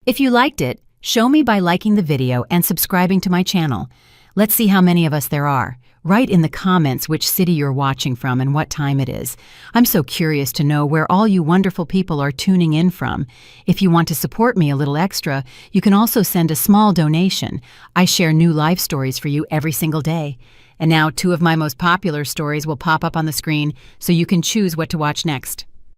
If you liked it, show me by liking the video and subscribing to my channel. Let's see how many of us there are. Write in the comments which city you're watching from and what time it is. I'm so curious to know where all you wonderful people are tuning in from. If you want to support me a little extra, you can also send a small donation. I share new life stories for you every single day. And now 2 of my most popular stories will pop up on the screen so you can choose what to watch next.